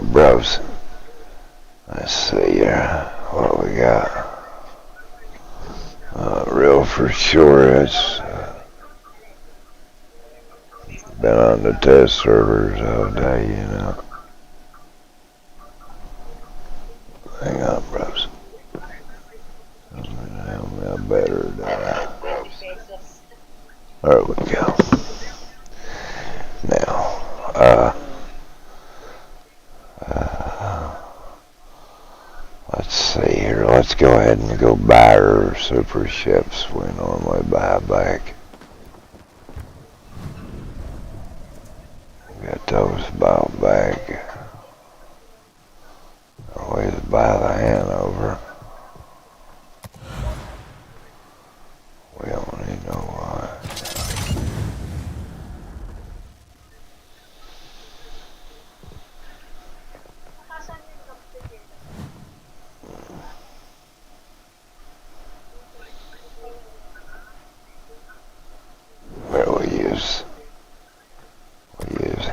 Alright, bros. Let's see here what we got. Real for sure, it's been on the test servers all day, you know. Hang on, bros. I better die. There we go. Now, let's see here. Let's go ahead and go buy our super ships we normally buy back. Got those bought back. Always buy the Hanover. We don't need no where we use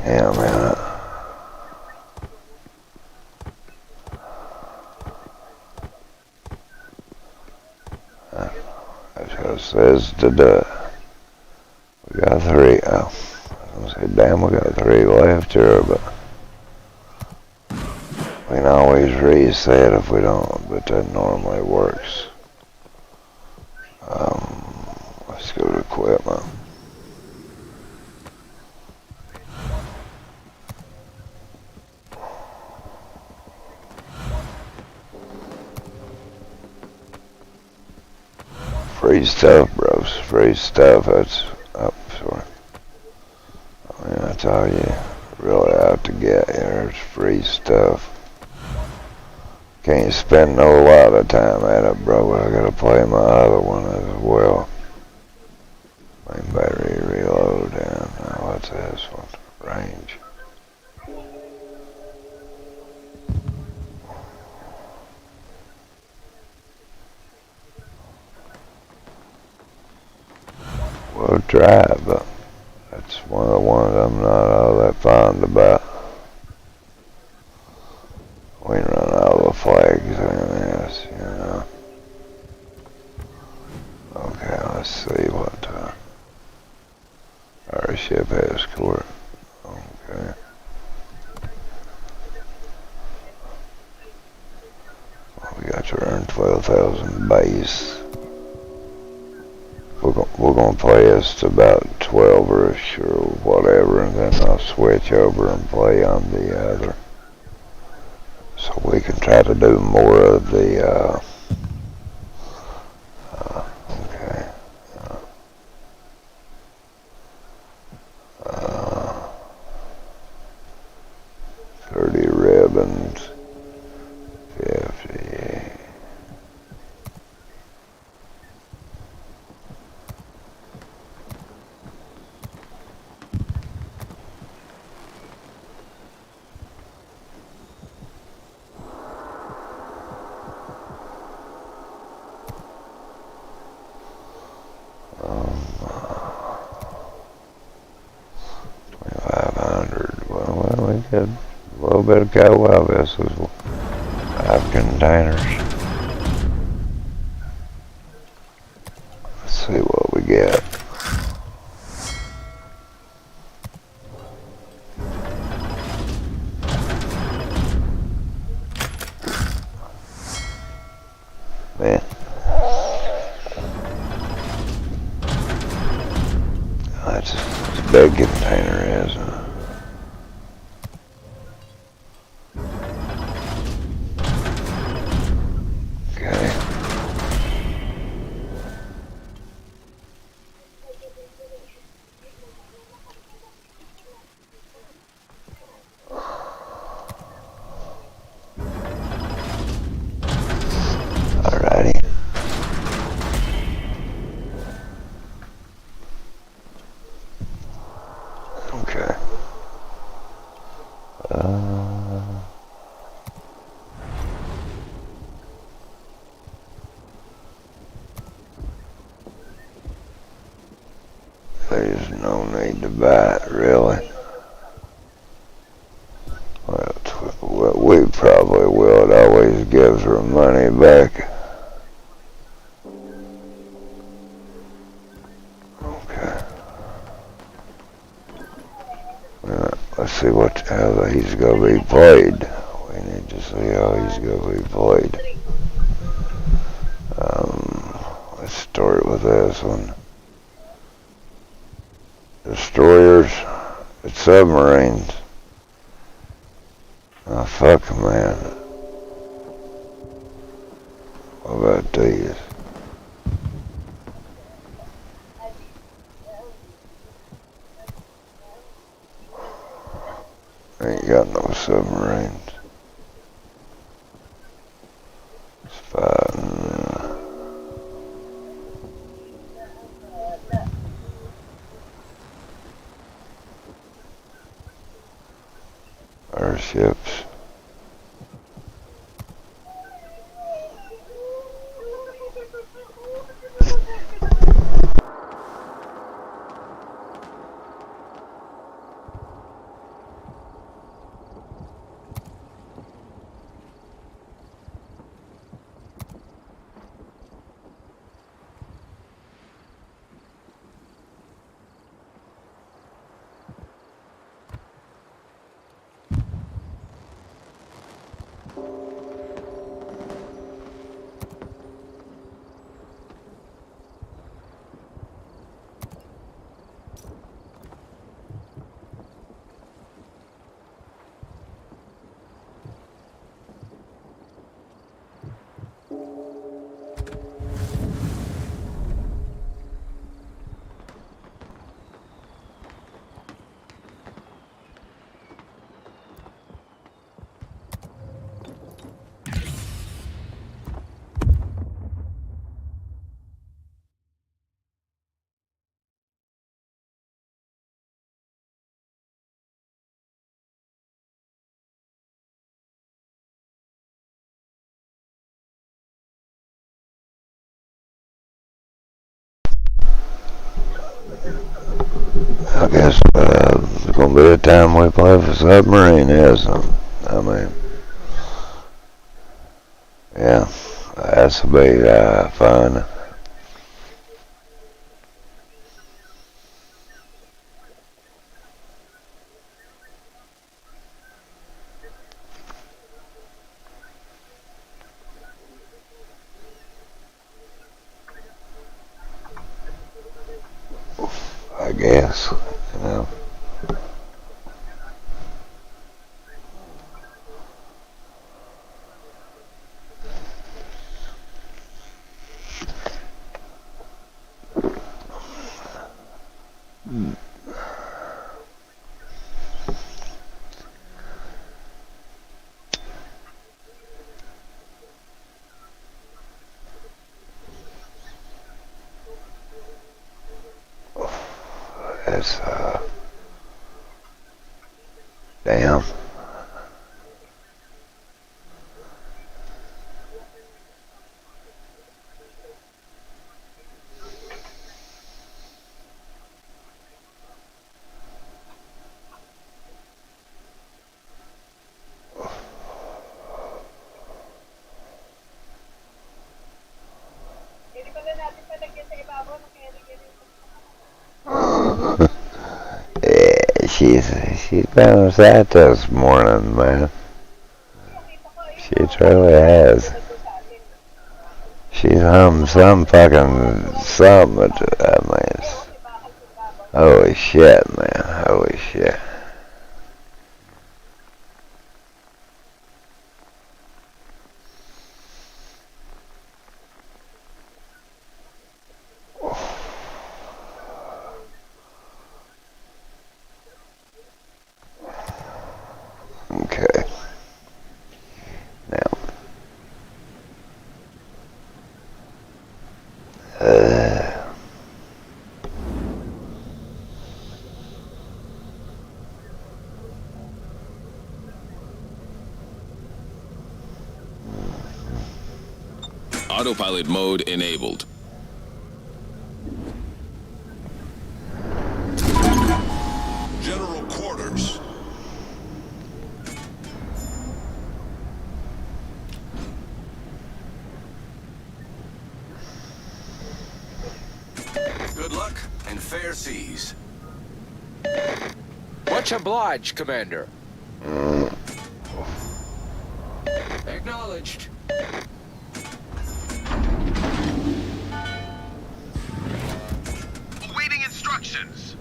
him in it. That's what it says to do it. We got 3. Oh, I was gonna say, damn, we got 3 left here, but we can always reset if we don't, but that normally works. Let's go to equipment. Free stuff, bros. Free stuff. That's sorry. I mean, that's all you really have to get here. It's free stuff. Can't spend no lot of time at it, bro. I gotta play my other one as well. Main battery reload, and what's this one? Range. We'll try it, but that's one of the ones I'm not all that fond about. We run all the flags in this, you know. Okay, let's see what our ship has scored. Okay. Well, we got to earn 12,000 base. We're gonna play this to about 12-ish or whatever, and then I'll switch over and play on the other. So we can try to do more of the, okay. 30 ribbons, 50. We got a little bit of cowboy vessels, 5 containers. Let's see what we get. Man. That's a big container, isn't it? Alrighty. Okay. There's no need to buy it, really. Well, we probably will. It always gives her money back. Okay. Let's see how he's going to be played. We need to see how he's going to be played. Let's start with this one. Destroyers, it's submarines. Oh, fuck, man. What about these? Ain't got no submarines. It's fighting. Warships. I guess there's going to be a time we play for submarine, isn't it? I mean, yeah, that's will be fun. I guess, you know. That's, damn. Yeah, she's been upset this morning, man. She truly has. She's some fucking something. I mean, holy shit, man. Holy shit. Okay. Now, Autopilot mode enabled. General quarters. Good luck and fair seas. Much obliged, Commander. Acknowledged. Awaiting instructions.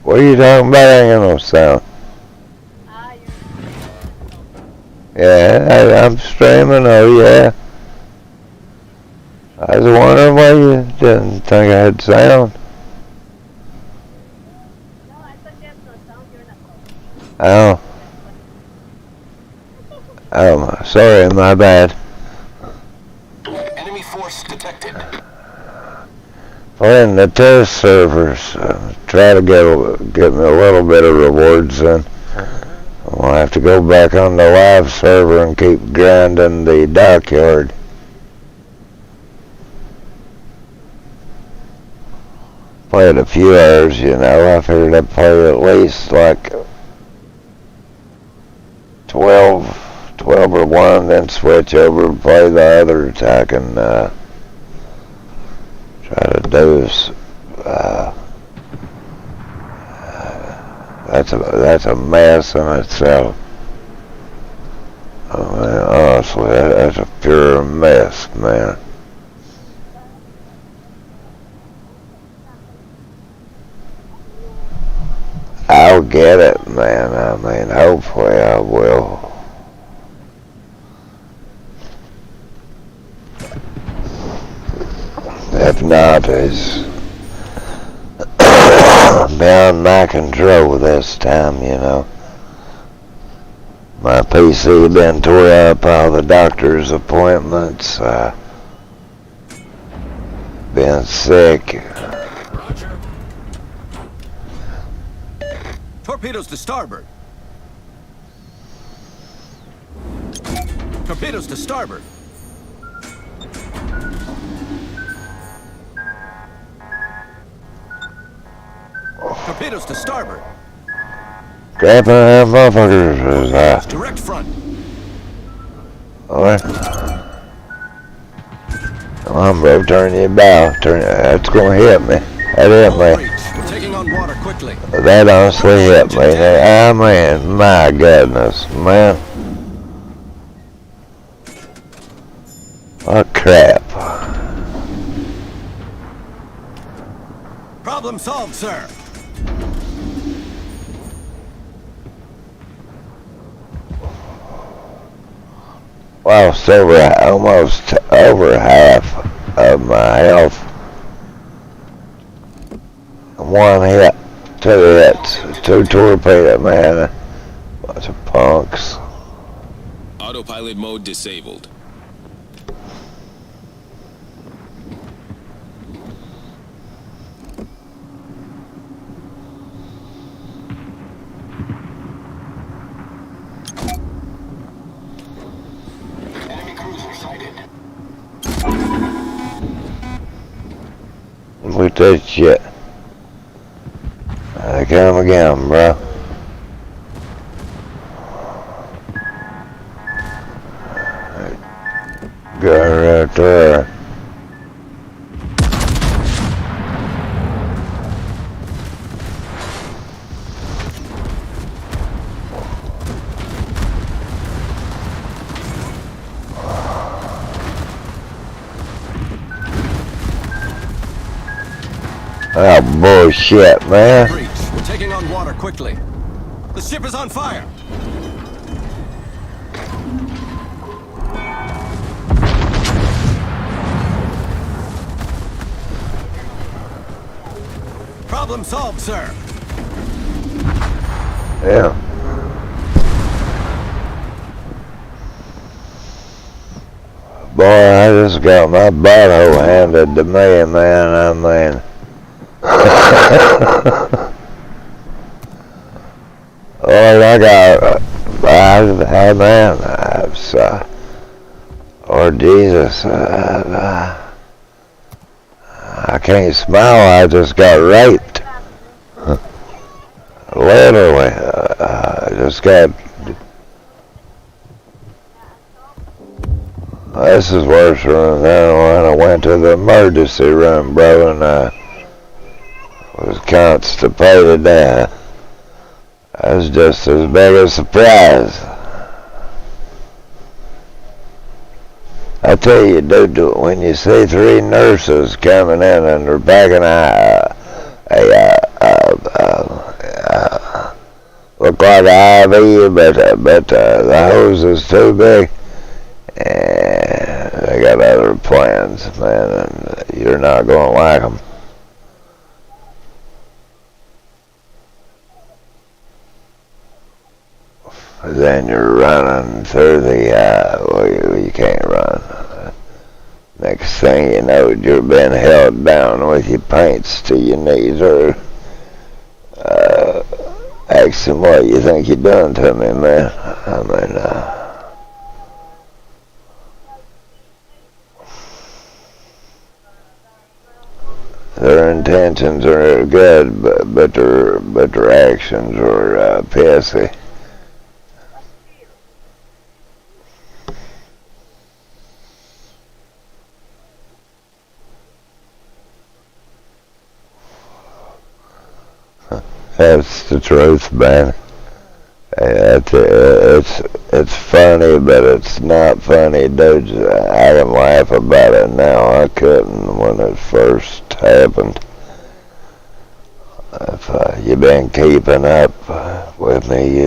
What are you talking about? Ain't got no sound. Yeah, I'm streaming. Oh yeah. I was wondering why you didn't think I had sound. Oh. Oh, sorry, my bad. Enemy force detected. Playing the test servers, try to get me a little bit of rewards in. I'll have to go back on the live server and keep grinding the dockyard. Played a few hours, you know. I figured I'd play at least like 12 or 1, then switch over and play the other attack and try to do this. That's a mess in itself. I mean, honestly, that's a pure mess, man. I'll get it, man. I mean, hopefully I will. If not, it's beyond my control this time, you know. My PC been tore up, all the doctor's appointments, been sick. Roger. Torpedoes to starboard. Torpedoes to starboard. Torpedoes to starboard. Crapping that motherfuckers is, Direct front. alright. Come on, bro, turn your bow. That's gonna hit me. That hit Full me. breach. We're taking on water quickly. That honestly hit me. I mean, my goodness, man. What crap. Problem solved, sir. Lost almost over half of my health. One hit, 2 hits, 2 torpedo, man. Bunch of punks. Autopilot mode disabled. Enemy cruiser sighted. Look at that shit. I come again, bro. Guy right there. Oh, bullshit, man. Breach. We're taking on water quickly. The ship is on fire. Problem solved, sir. Yeah. Boy, I just got my butthole handed to me, man. I mean, Lord, I got, hey man, Lord Jesus, I can't smile, I just got raped. Literally, I just got, this is worse than when I went to the emergency room, bro, and was constipated. That was just as big a surprise. I tell you, dude, when you see three nurses coming in and they're backing look like an IV, but the hose is too big, and they got other plans, man, and you're not gonna like them. Then you're running through the, well, you can't run. Next thing you know, you're being held down with your pants to your knees, or asking what you think you're doing to me, man. I mean, their intentions are good, but their actions are pissy. That's the truth, man. It's funny, but it's not funny, dude. I can laugh about it now. I couldn't when it first happened. If you've been keeping up with me,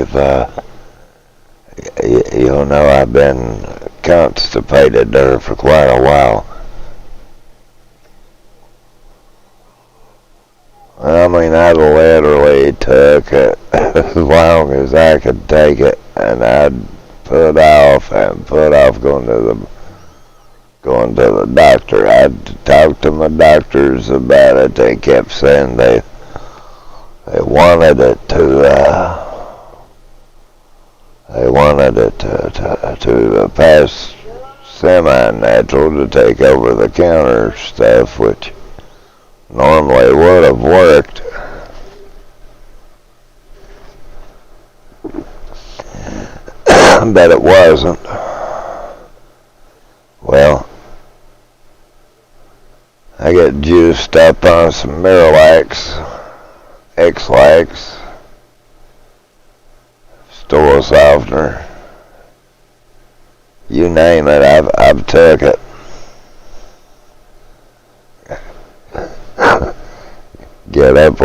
you'll know I've been constipated there for quite a while. I mean, I literally took it as long as I could take it, and I'd put off going to the doctor. I'd talk to my doctors about it. They kept saying they wanted it to pass semi-natural to take over the counter stuff, which normally would have worked. But it wasn't. Well, I get juiced up on some Miralax, X-Lax, stool softener, you name it, I've took it. Get up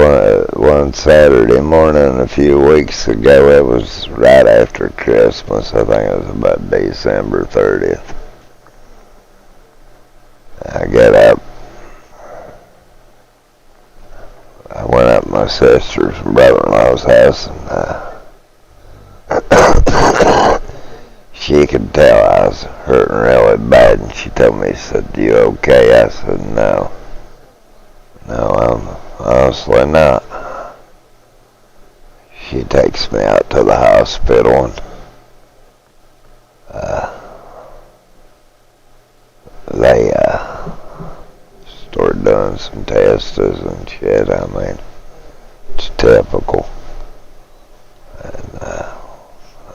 one Saturday morning a few weeks ago. It was right after Christmas. I think it was about December 30th. I get up. I went up to my sister's and brother-in-law's house, and she could tell I was hurting really bad, and she told me, she said, "You okay?" I said, "No. No, I'm honestly not." She takes me out to the hospital, and they started doing some tests and shit. I mean, it's typical. And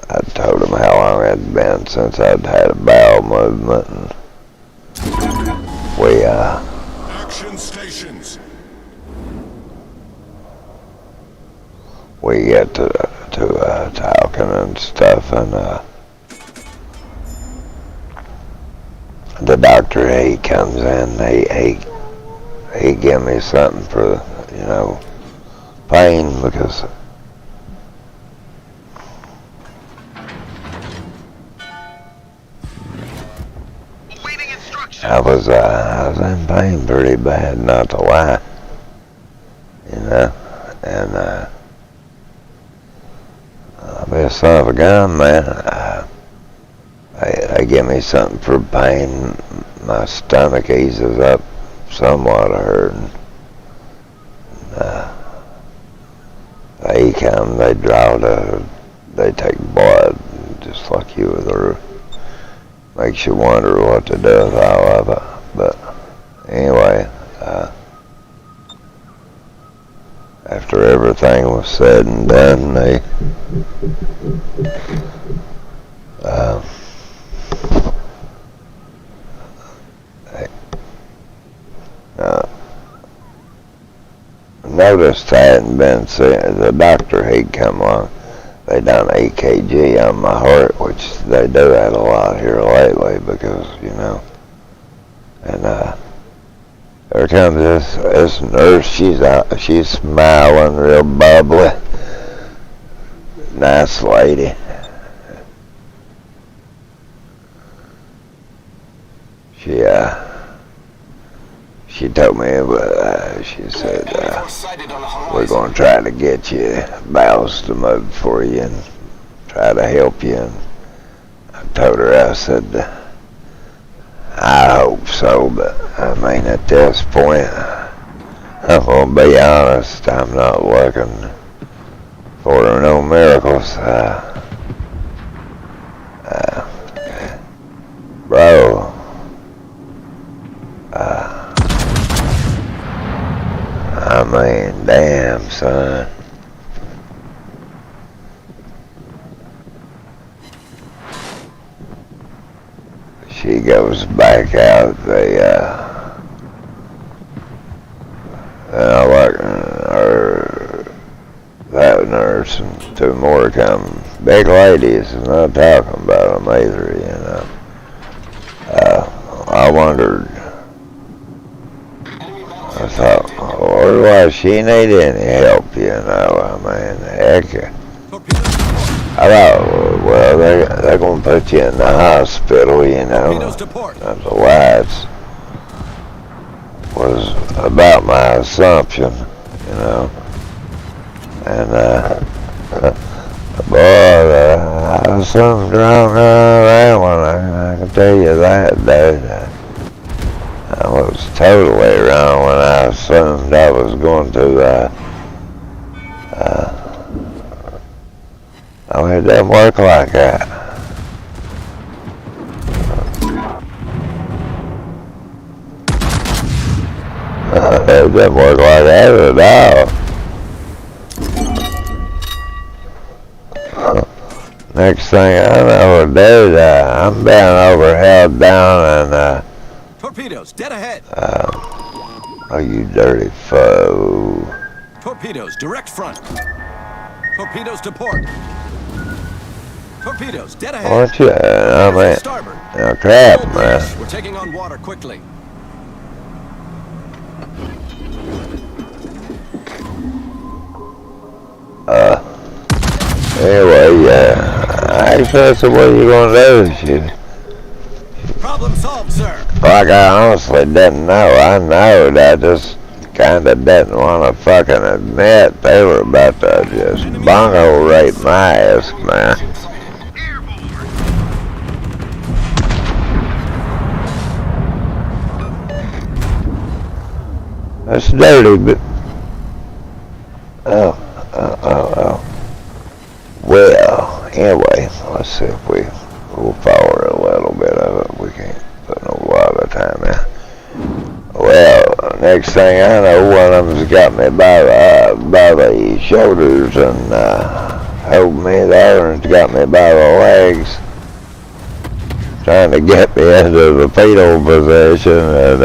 I told them how long it had been since I'd had a bowel movement, and we Action stations. we get to talking and stuff, and the doctor, he comes in, he give me something for, pain, because I was in pain pretty bad, not to lie, and I'll be a son of a gun, man. They give me something for pain. My stomach eases up somewhat, I heard. They come, they take blood, just like you with her. Makes you wonder what to do with all of it. But anyway, after everything was said and done, they noticed I hadn't been seen. The doctor, he'd come along. They done EKG on my heart, which they do that a lot here lately because, you know. And there comes this nurse. She's smiling, real bubbly, nice lady. She told me, she said, we're going to try to get you bowels to move for you and try to help you. And I told her, I said, I hope so, but I mean, at this point, I'm going to be honest, I'm not looking for no miracles. Bro, I mean, damn, son. She goes back out. That nurse and two more come. Big ladies, and not talking about them either, you know. I wondered. I thought, Lord, why she need any help, you know? I mean, heck. I thought, well, they're going to put you in the hospital, you know. That's the lights was about my assumption, you know. And, boy, I was something wrong with that one, I can tell you that, dude. I was totally wrong when I assumed I was going to, oh, it doesn't work like that. It doesn't work like that at all. Next thing I know, dude, I'm being over, held down, and, Torpedoes, dead ahead. Oh, you dirty foe. Torpedoes, direct front. Torpedoes to port. Torpedoes, dead ahead. Aren't you? I mean, Starboard. now crap, man. We're taking on water quickly. Anyway, I said, what are you gonna do? Problem solved, sir. Like I honestly didn't know. I knowed. I just kinda didn't want to fucking admit they were about to just bongo rape my ass, man. That's dirty, but oh. Well, anyway, let's see if we'll follow a little bit of it. We can't put a lot of time in. Well, next thing I know, one of them's got me by the shoulders and holding me there, and got me by the legs, trying to get me into the fetal position, and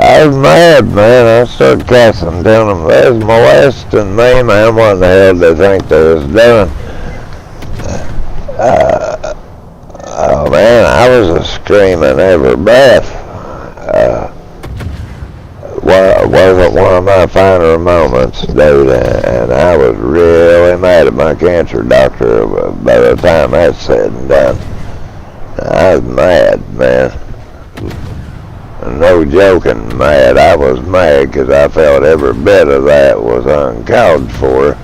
I was mad, man. I started cussing, telling them they was molesting me, man. What the hell do they think they was doing? Oh, man, I was screaming every breath. Wasn't one of my finer moments, dude, and I was really mad at my cancer doctor by the time that's said and done. I was mad, man. No joking mad. I was mad because I felt every bit of that was uncalled for.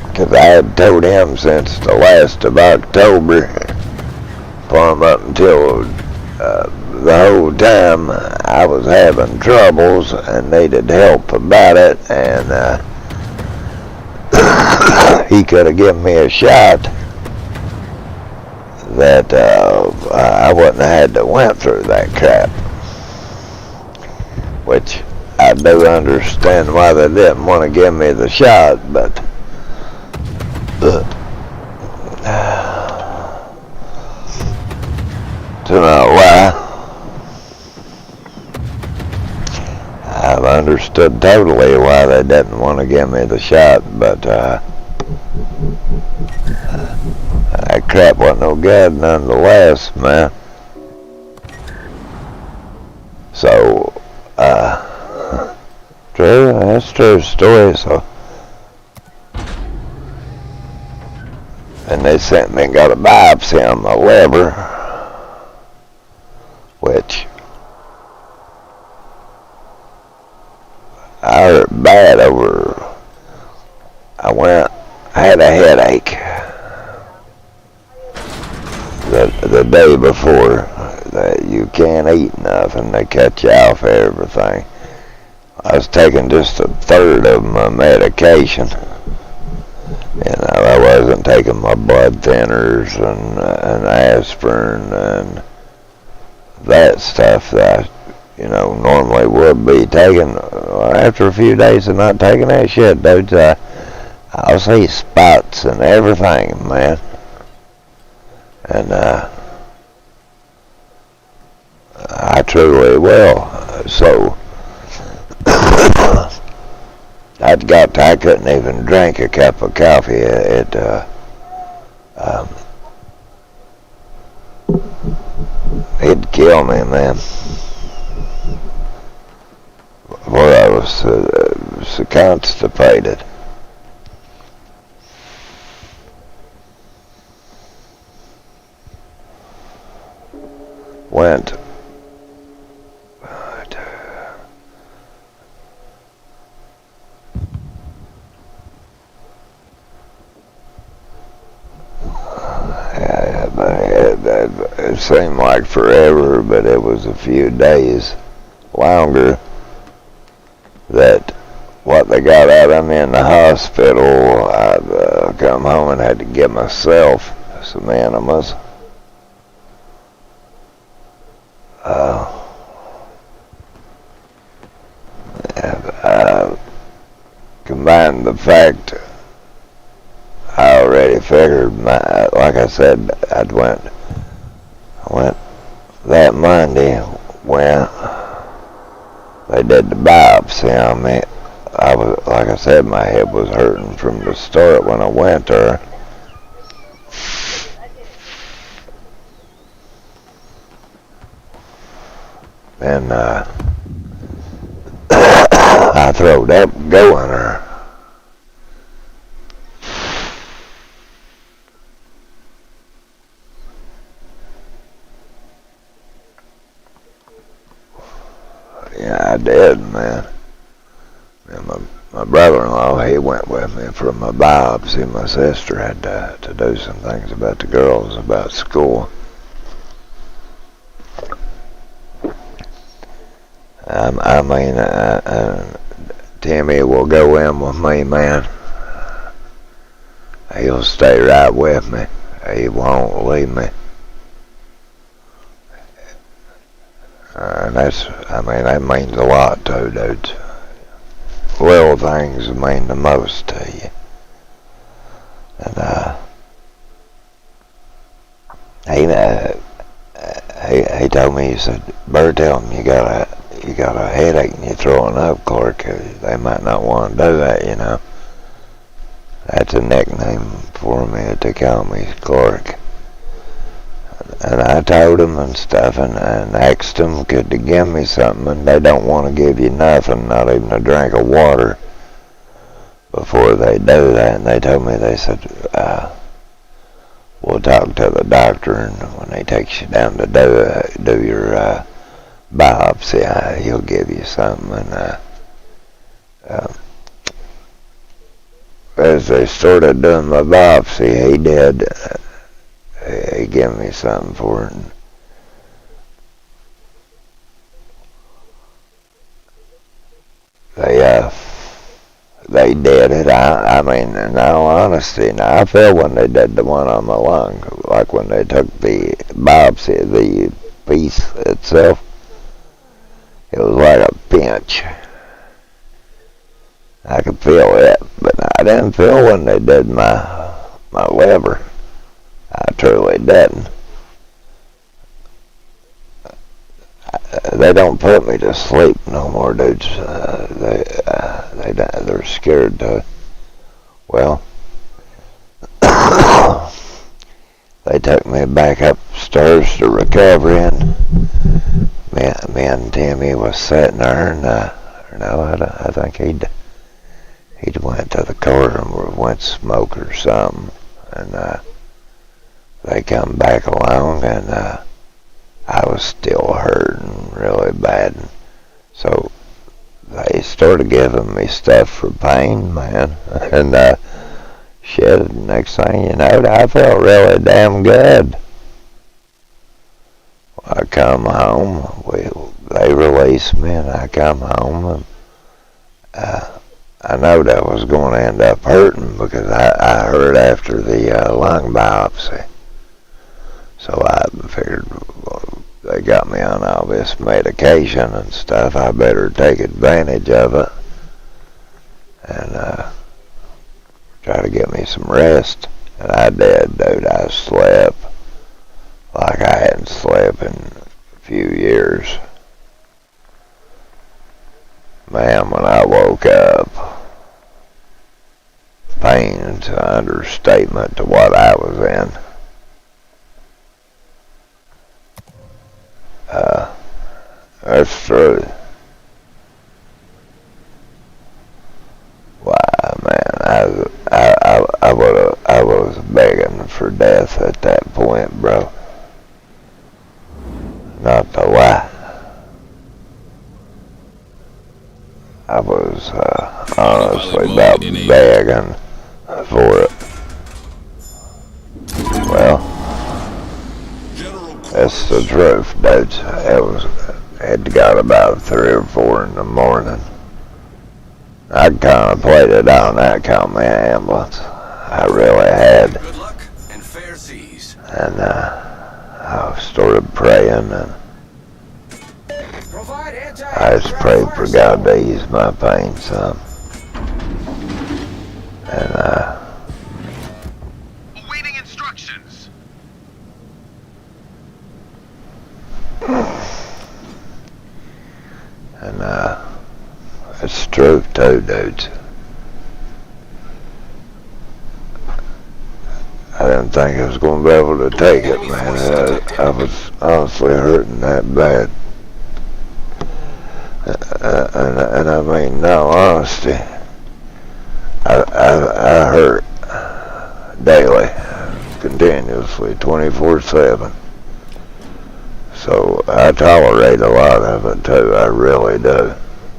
Because I had told him since the last of October, plumb up until the whole time I was having troubles and needed help about it, and he could have given me a shot that I wouldn't have had to went through that crap. Which I do understand why they didn't want to give me the shot, but to not lie, I've understood totally why they didn't want to give me the shot, but that crap wasn't no good nonetheless, man. So, true, that's true story, so. And they sent me and got a biopsy on my liver, which I hurt bad over. I had a headache the day before. That you can't eat nothing, they cut you off everything. I was taking just a third of my medication. I wasn't taking my blood thinners and aspirin and that stuff that normally would be taking. After a few days of not taking that shit, dudes, I'll see spots and everything, man. And I truly will. So I couldn't even drink a cup of coffee. It'd kill me, man. Before I was so constipated. Went. It seemed like forever, but it was a few days longer that what they got out of me in the hospital, I'd come home and had to get myself some enemas. Combined the fact I already figured like I said, I went that Monday when they did the biopsy on me. Like I said, my head was hurting from the start when I went there. And I throwed up going there. Yeah, I did, man. And my brother-in-law, he went with me for my biopsy. My sister had to do some things about the girls, about school. I mean, Timmy will go in with me, man. He'll stay right with me. He won't leave me. And that means a lot too, dudes. Little things mean the most to you. And he told me, he said, "Better tell him you got a headache and you're throwing up, Clark. They might not want to do that, That's a nickname for me to call me, Clark." And I told them and stuff and asked them could they give me something, and they don't want to give you nothing, not even a drink of water before they do that. And they told me, they said, we'll talk to the doctor, and when he takes you down to do your biopsy, he'll give you something. And as they started doing my biopsy, he did. He gave me something for it. I mean, in all honesty, now I feel when they did the one on my lung, like when they took the biopsy of the piece itself, it was like a pinch. I could feel it, but I didn't feel when they did my liver. I truly didn't. They don't put me to sleep no more, dudes. They're scared to. Well, they took me back upstairs to recovery, and me and Timmy was sitting there, and I think he'd went to the car and went smoke or something, and they come back along, and I was still hurting really bad, and so they started giving me stuff for pain, man, and shit, next thing you know, I felt really damn good. I come home, they released me, and I come home, and I know that was going to end up hurting because I heard after the lung biopsy. So I figured, well, they got me on all this medication and stuff. I better take advantage of it and try to get me some rest. And I did, dude. I slept like I hadn't slept in a few years. Man, when I woke up, pain's an understatement to what I was in. That's true. Why, man, I was begging for death at that point, bro. Not to lie. I was honestly about begging for it. Well, that's the truth, dudes. It got about 3 or 4 in the morning. I contemplated on that call me an ambulance. I really had. Good luck and fair seas. And I started praying, and I just prayed for God to ease my pain some. And Awaiting instructions. it's true too, dudes. I didn't think I was going to be able to take it, man. I was honestly hurting that bad. And I mean, no, honesty, I hurt daily, continuously, 24/7. So I tolerate a lot of it too, I really do,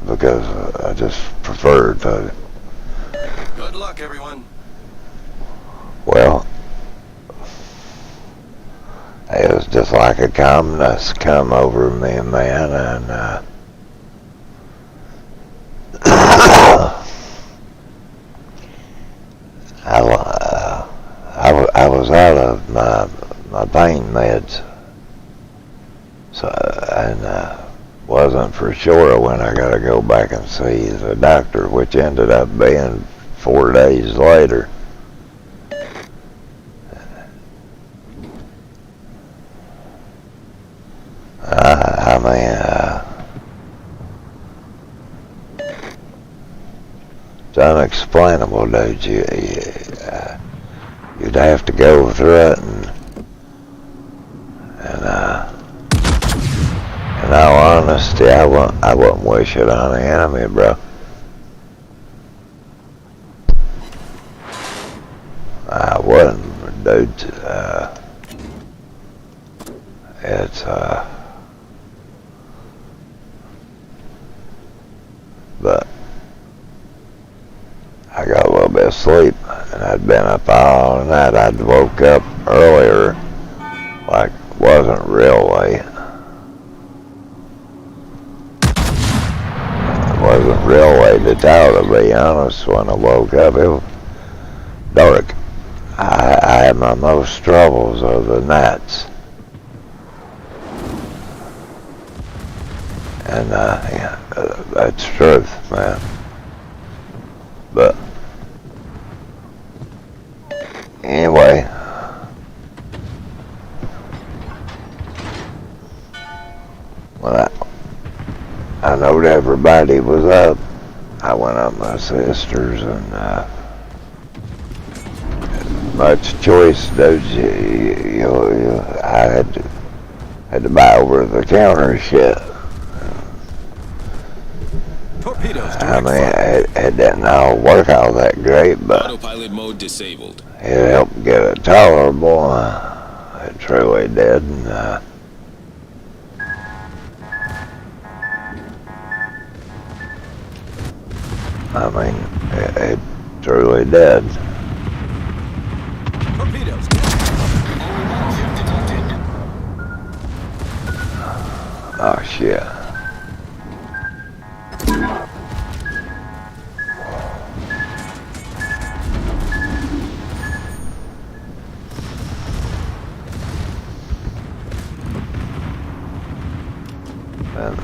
because I just prefer to. Good luck, everyone. Well, it was just like a calmness come over me, man, and I was out of my pain meds, so and wasn't for sure when I got to go back and see the doctor, which ended up being 4 days later. I mean, it's unexplainable, dude. You'd have to go through it, and in all honesty, I wouldn't wish it on the enemy, bro. I wouldn't, dude. It's but I got a little bit of sleep, and I'd been up all night. I'd woke up earlier, like wasn't real late. It wasn't real no way to tell, to be honest. When I woke up, it was dark. I had my most troubles of the nights. And, yeah, that's truth, man. But, anyway, when I knowed everybody was up, I went up my sister's and, much choice, dude. I had to buy over the counter shit. Torpedoes I direct mean, front. it didn't all work all that great, but Autopilot mode disabled. it helped get it tolerable. It truly did. And, I mean, it truly did. Torpedoes. Oh shit. And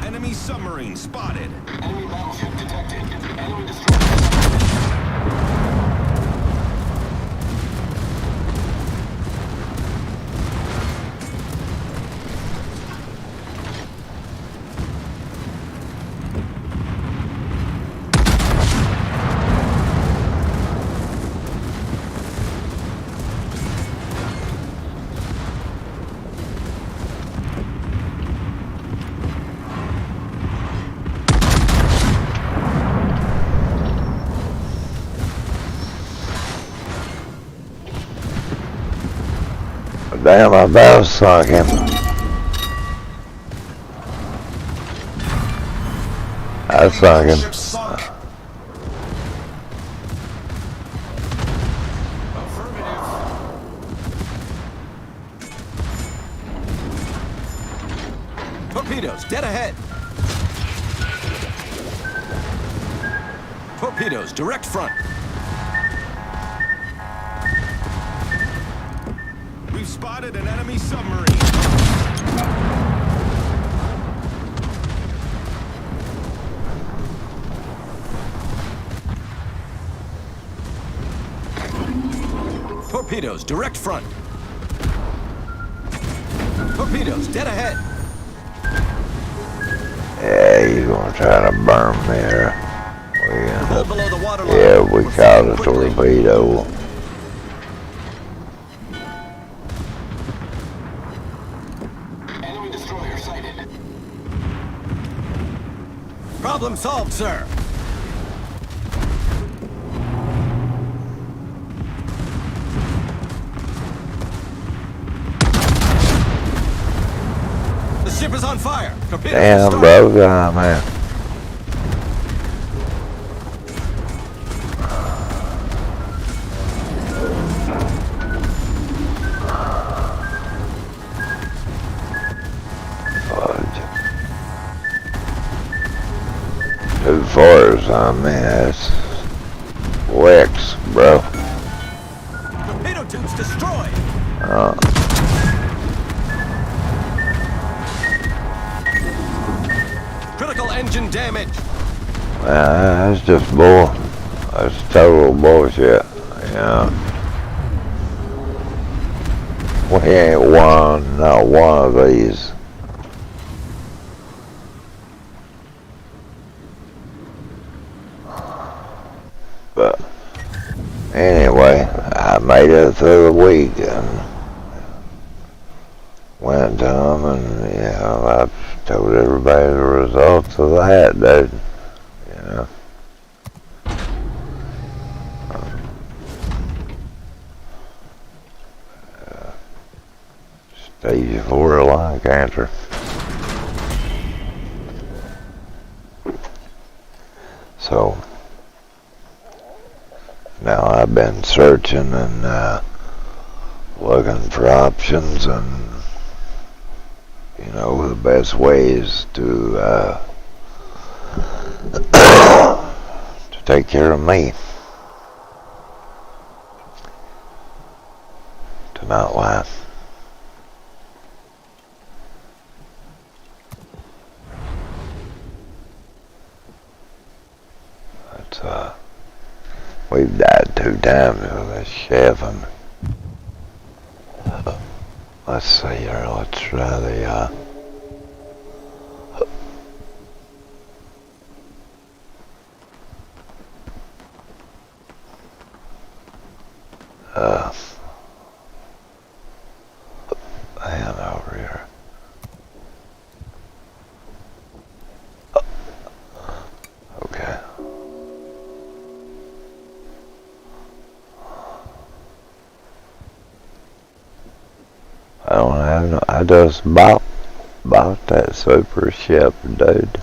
Enemy submarine spotted. Enemy battleship detected. Enemy destroyer. damn, my bell sunk him. I sunk him. Ship sunk. Affirmative. Torpedoes dead ahead. Torpedoes direct front. We've spotted an enemy submarine. Torpedoes direct front. Torpedoes dead ahead. Yeah, you gonna try to burn me there. We end Pull up, below the waterline. yeah, we We're caught a quickly. torpedo. Enemy destroyer sighted. Problem solved, sir. The ship is on fire. Torpedoes Damn, destroyed. bro, God, man. Fudge. 2-4s on me, that's wicks, bro. Torpedo tubes destroyed. Critical engine damage. That's just bull. That's total bullshit, you know. We ain't won not one of these. But anyway, I made it through the week and went to them, and you know, I told everybody the results of that, dude. You know. Stage 4 lung cancer. So now I've been searching and looking for options and, you know, the best ways to take care of me. To not lie. That's, we've died 2 times with this chef, and let's see here, let's try the, hand over here. Okay. I don't have no, I just bought that super ship, dude.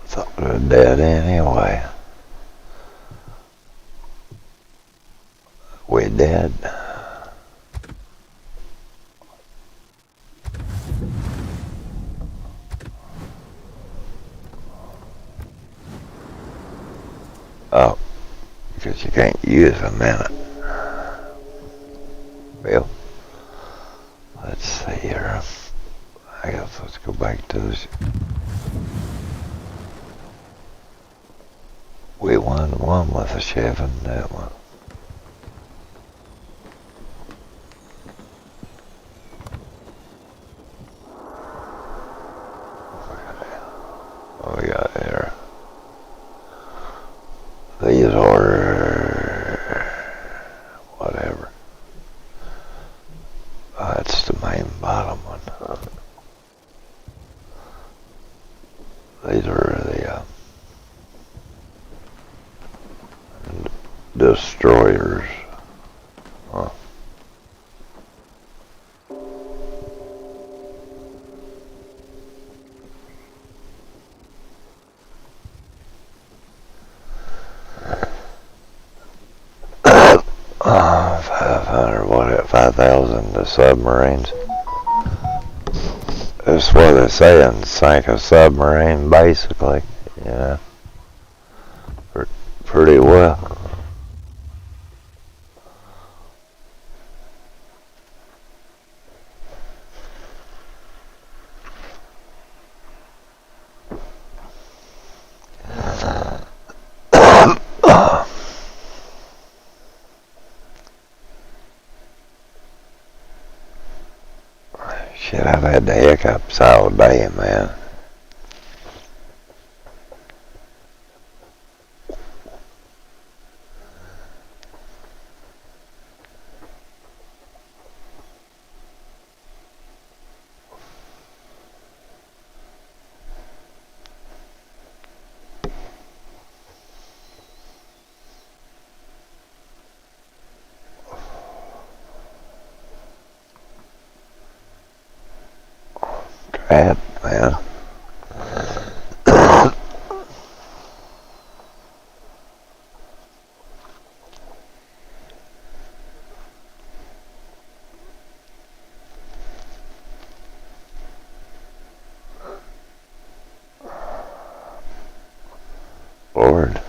Thought we were dead anyway. We dead. Oh, because you can't use them in it. Well, let's see here. I guess let's go back to this. We won one with a chef and that one. What we got here? These are whatever. That's the main bottom one. These are the destroyers. Huh. Oh, 500, what, 5,000 to submarines. That's what they're saying, sink a submarine, basically, you know. Pretty well. Shit, I've had the hiccups all day, man. Crap, man. Lord.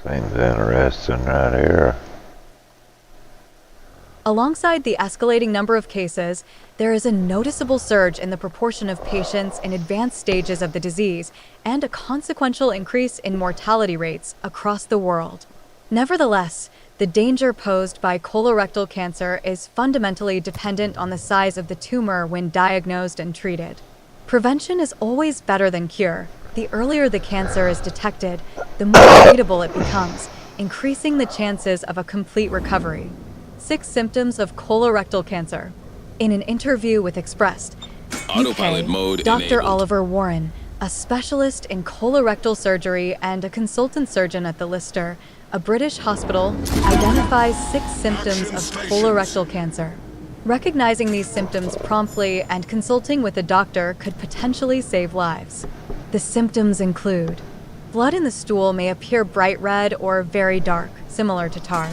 Seems interesting right here. Alongside the escalating number of cases, there is a noticeable surge in the proportion of patients in advanced stages of the disease and a consequential increase in mortality rates across the world. Nevertheless, the danger posed by colorectal cancer is fundamentally dependent on the size of the tumor when diagnosed and treated. Prevention is always better than cure. The earlier the cancer is detected, the more treatable it becomes, increasing the chances of a complete recovery. 6 symptoms of colorectal cancer. In an interview with Express, Autopilot UK, mode Dr. enabled. Oliver Warren, a specialist in colorectal surgery and a consultant surgeon at the Lister, a British hospital, identifies 6 symptoms of colorectal cancer. Recognizing these symptoms promptly and consulting with a doctor could potentially save lives. The symptoms include: blood in the stool may appear bright red or very dark, similar to tar.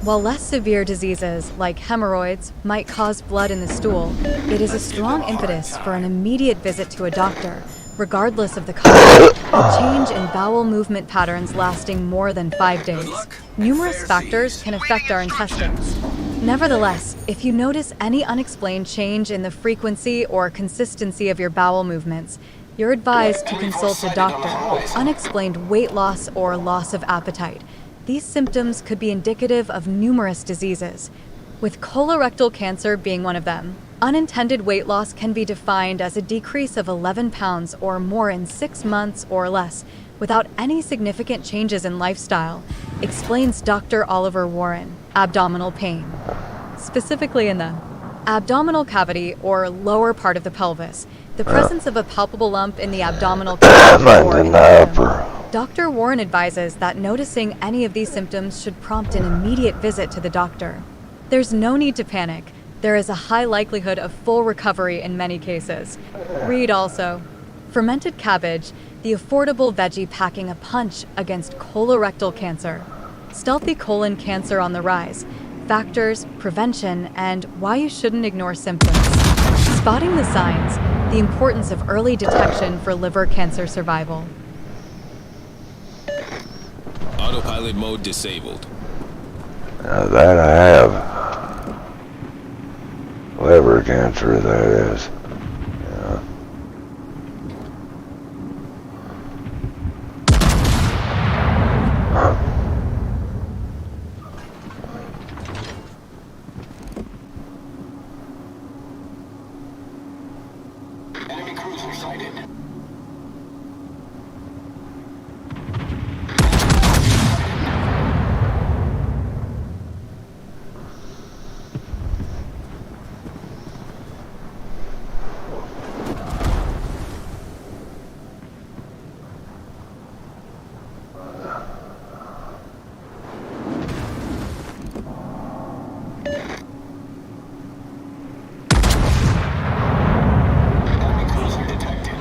While less severe diseases, like hemorrhoids, might cause blood in the stool, it is a strong impetus for an immediate visit to a doctor, regardless of the cause. A change in bowel movement patterns lasting more than 5 days. Numerous factors can affect our intestines. Nevertheless, if you notice any unexplained change in the frequency or consistency of your bowel movements, you're advised to consult a doctor. Unexplained weight loss or loss of appetite. These symptoms could be indicative of numerous diseases, with colorectal cancer being one of them. Unintended weight loss can be defined as a decrease of 11 pounds or more in 6 months or less, without any significant changes in lifestyle, explains Dr. Oliver Warren. Abdominal pain, specifically in the abdominal cavity or lower part of the pelvis, the presence of a palpable lump in the abdominal cavity or in the rectum. Dr. Warren advises that noticing any of these symptoms should prompt an immediate visit to the doctor. There's no need to panic. There is a high likelihood of full recovery in many cases. Read also: fermented cabbage, the affordable veggie packing a punch against colorectal cancer. Stealthy colon cancer on the rise. Factors, prevention, and why you shouldn't ignore symptoms. Spotting the signs, the importance of early detection for liver cancer survival. Autopilot mode disabled. Now that I have. Liver cancer, that is. Yeah. Enemy cruiser sighted. Enemy cruiser detected.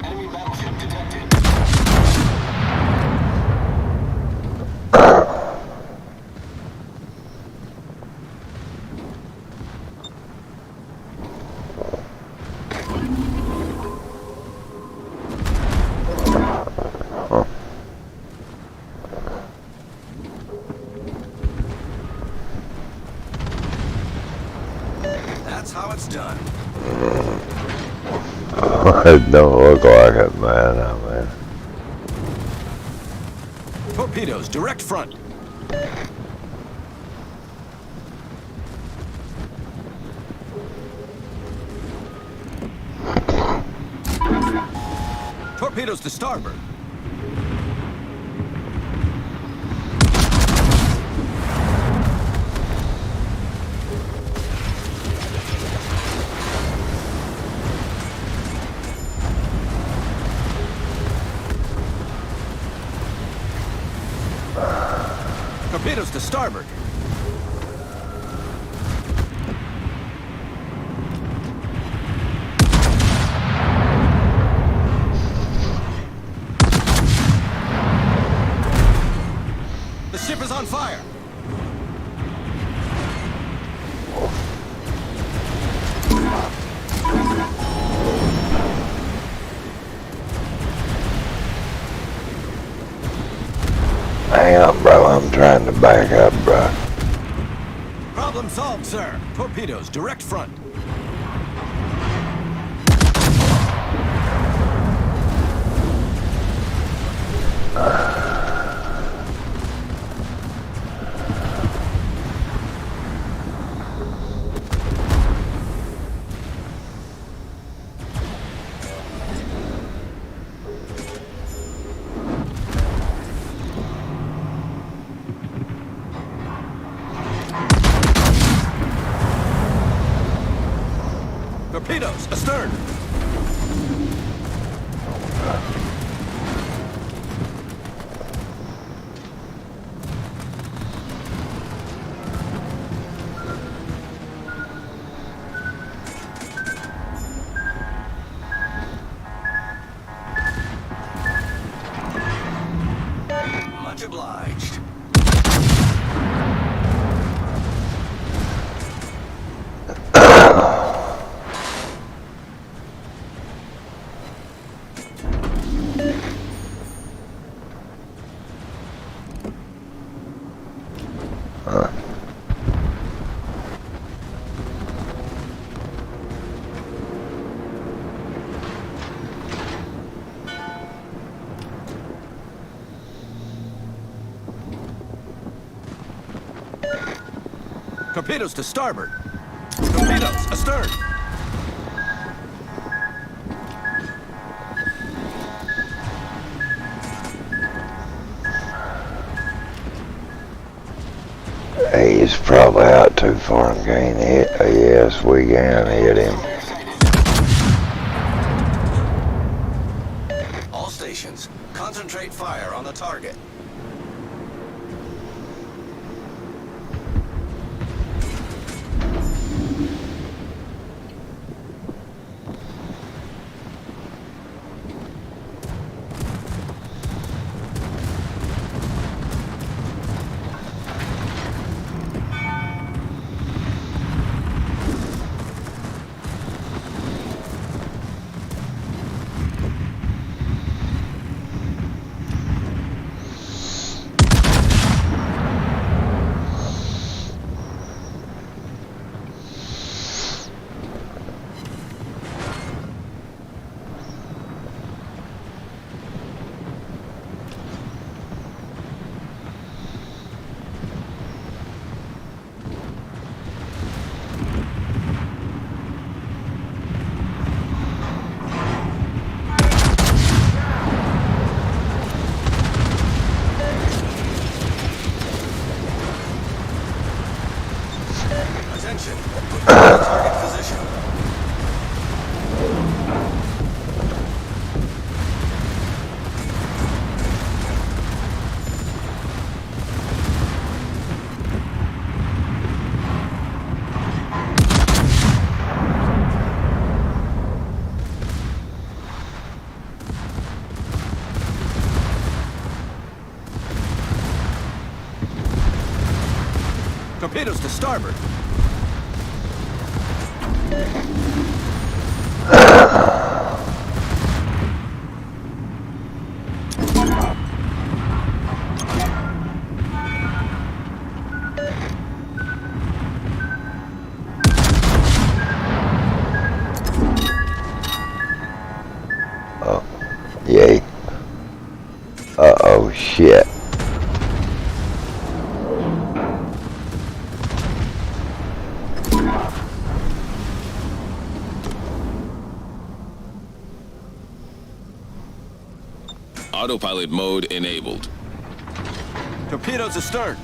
Enemy battleship detected. That's how it's done. It don't look like it, man. I mean, Torpedoes, direct front. Torpedoes to starboard. Torpedoes to starboard. The ship is on fire. Hang on, bro. I'm trying to back up, bro. Problem solved, sir. Torpedoes, direct front. Torpedoes, astern. Much obliged. Torpedoes to starboard. Torpedoes, astern. He's probably out too far and can't hit. Yes, we can hit him. All stations, concentrate fire on the target. Attention, target position. Torpedoes to starboard. Yay. Uh-oh, shit. Autopilot mode enabled. Torpedoes astern.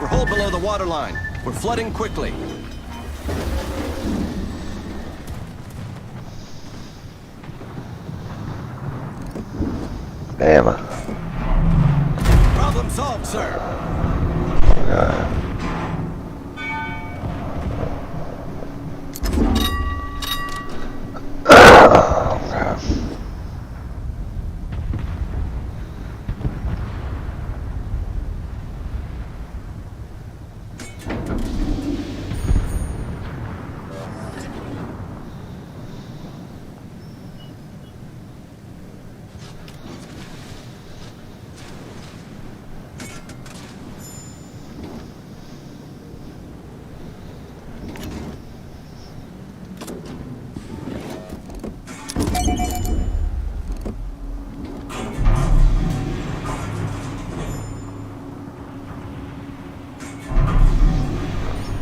We're hull below the waterline. We're flooding quickly. Damn it. Problem solved, sir.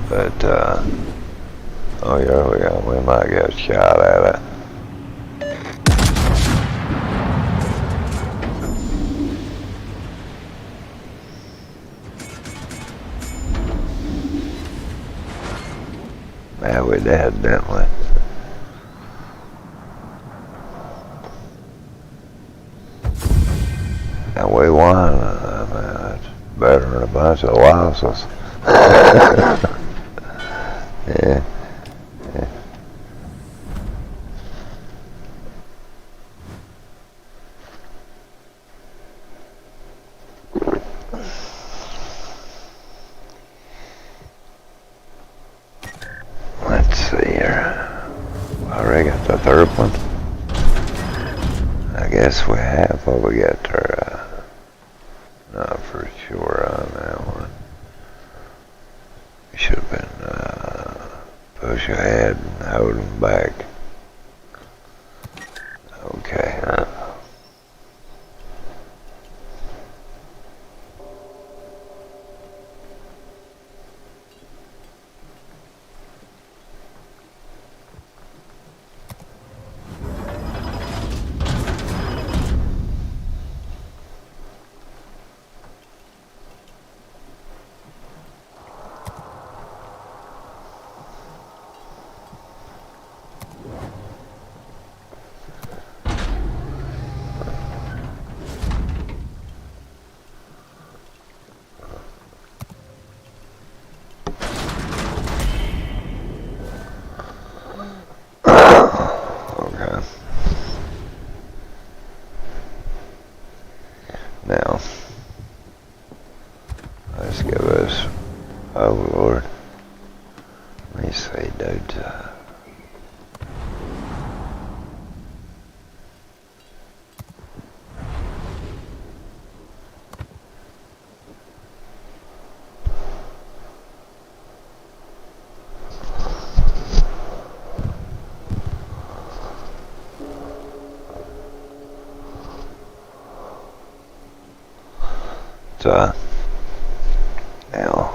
But, oh yeah, we might get a shot at it. Man, we did, didn't we? And we won. I mean, it's better than a bunch of losses. Yeah. Let's see here. Already got the third one. I guess we have, but we got our, not for sure on that one. We should have been, push ahead and hold them back. Okay. Okay. Now, let's give this Overlord. Let me see, dude. Now,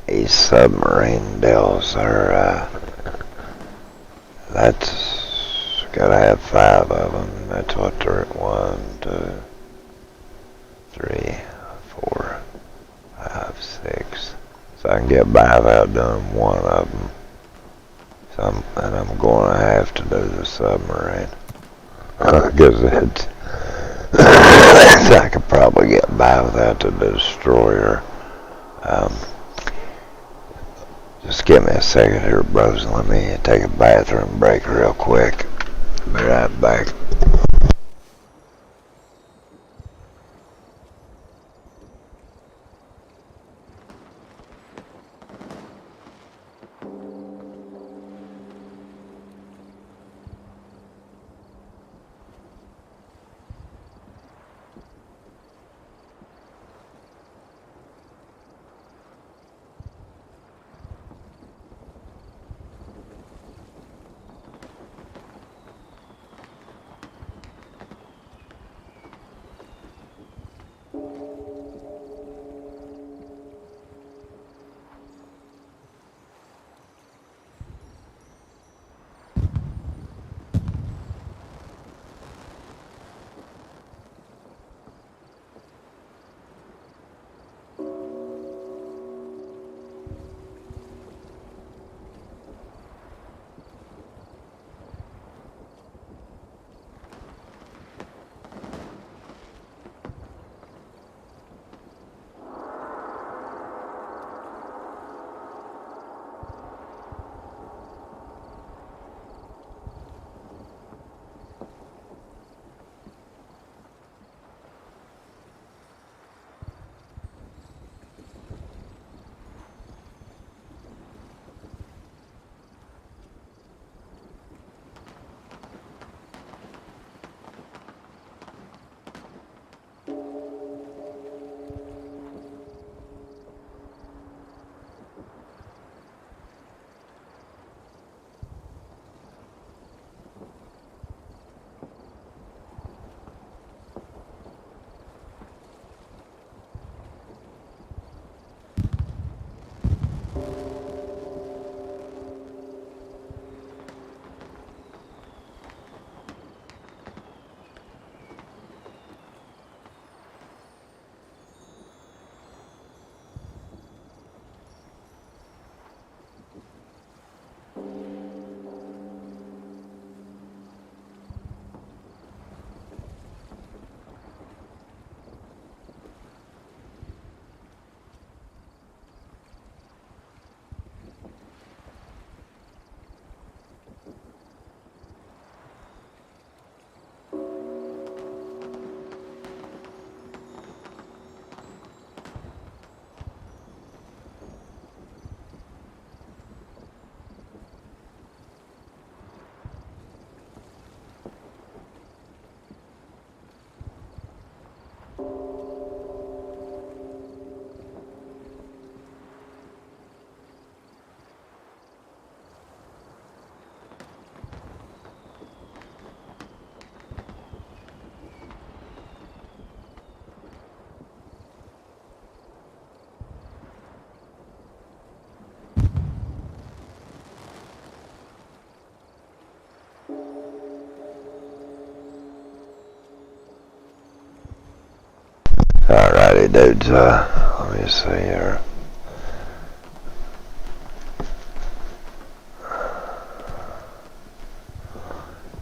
these submarine deals are, that's gotta have 5 of them. That's what they're at. 1, 2, 3, 4, 5, 6. So I can get by without doing one of them. So I'm going to have to do the submarine. Because it's I could probably get by without the destroyer. Just give me a second here, bros, and let me take a bathroom break real quick. Be right back. Alrighty, dudes. Let me see here.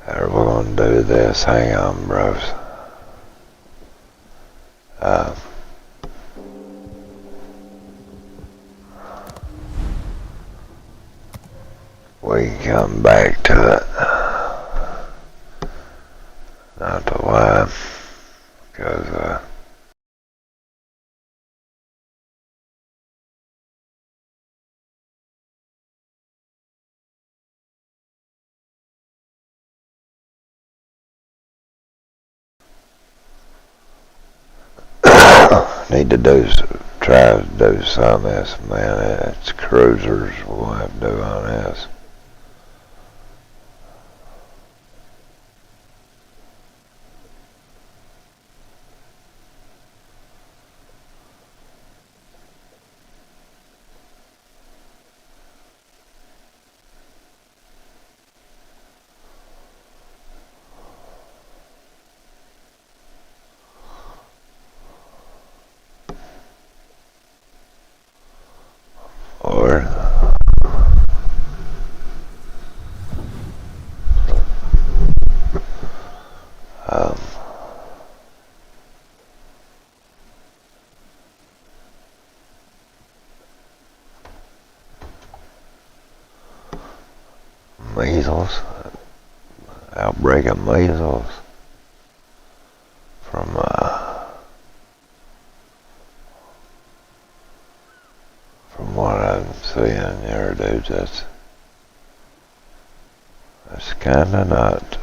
How we're gonna do this? Hang on, bros. We can come back to it. Not to lie, because need to try to do some of this, man. It's cruisers we'll have to do on this. Or measles, outbreak of measles from what I'm seeing here, dudes. That's kind of not.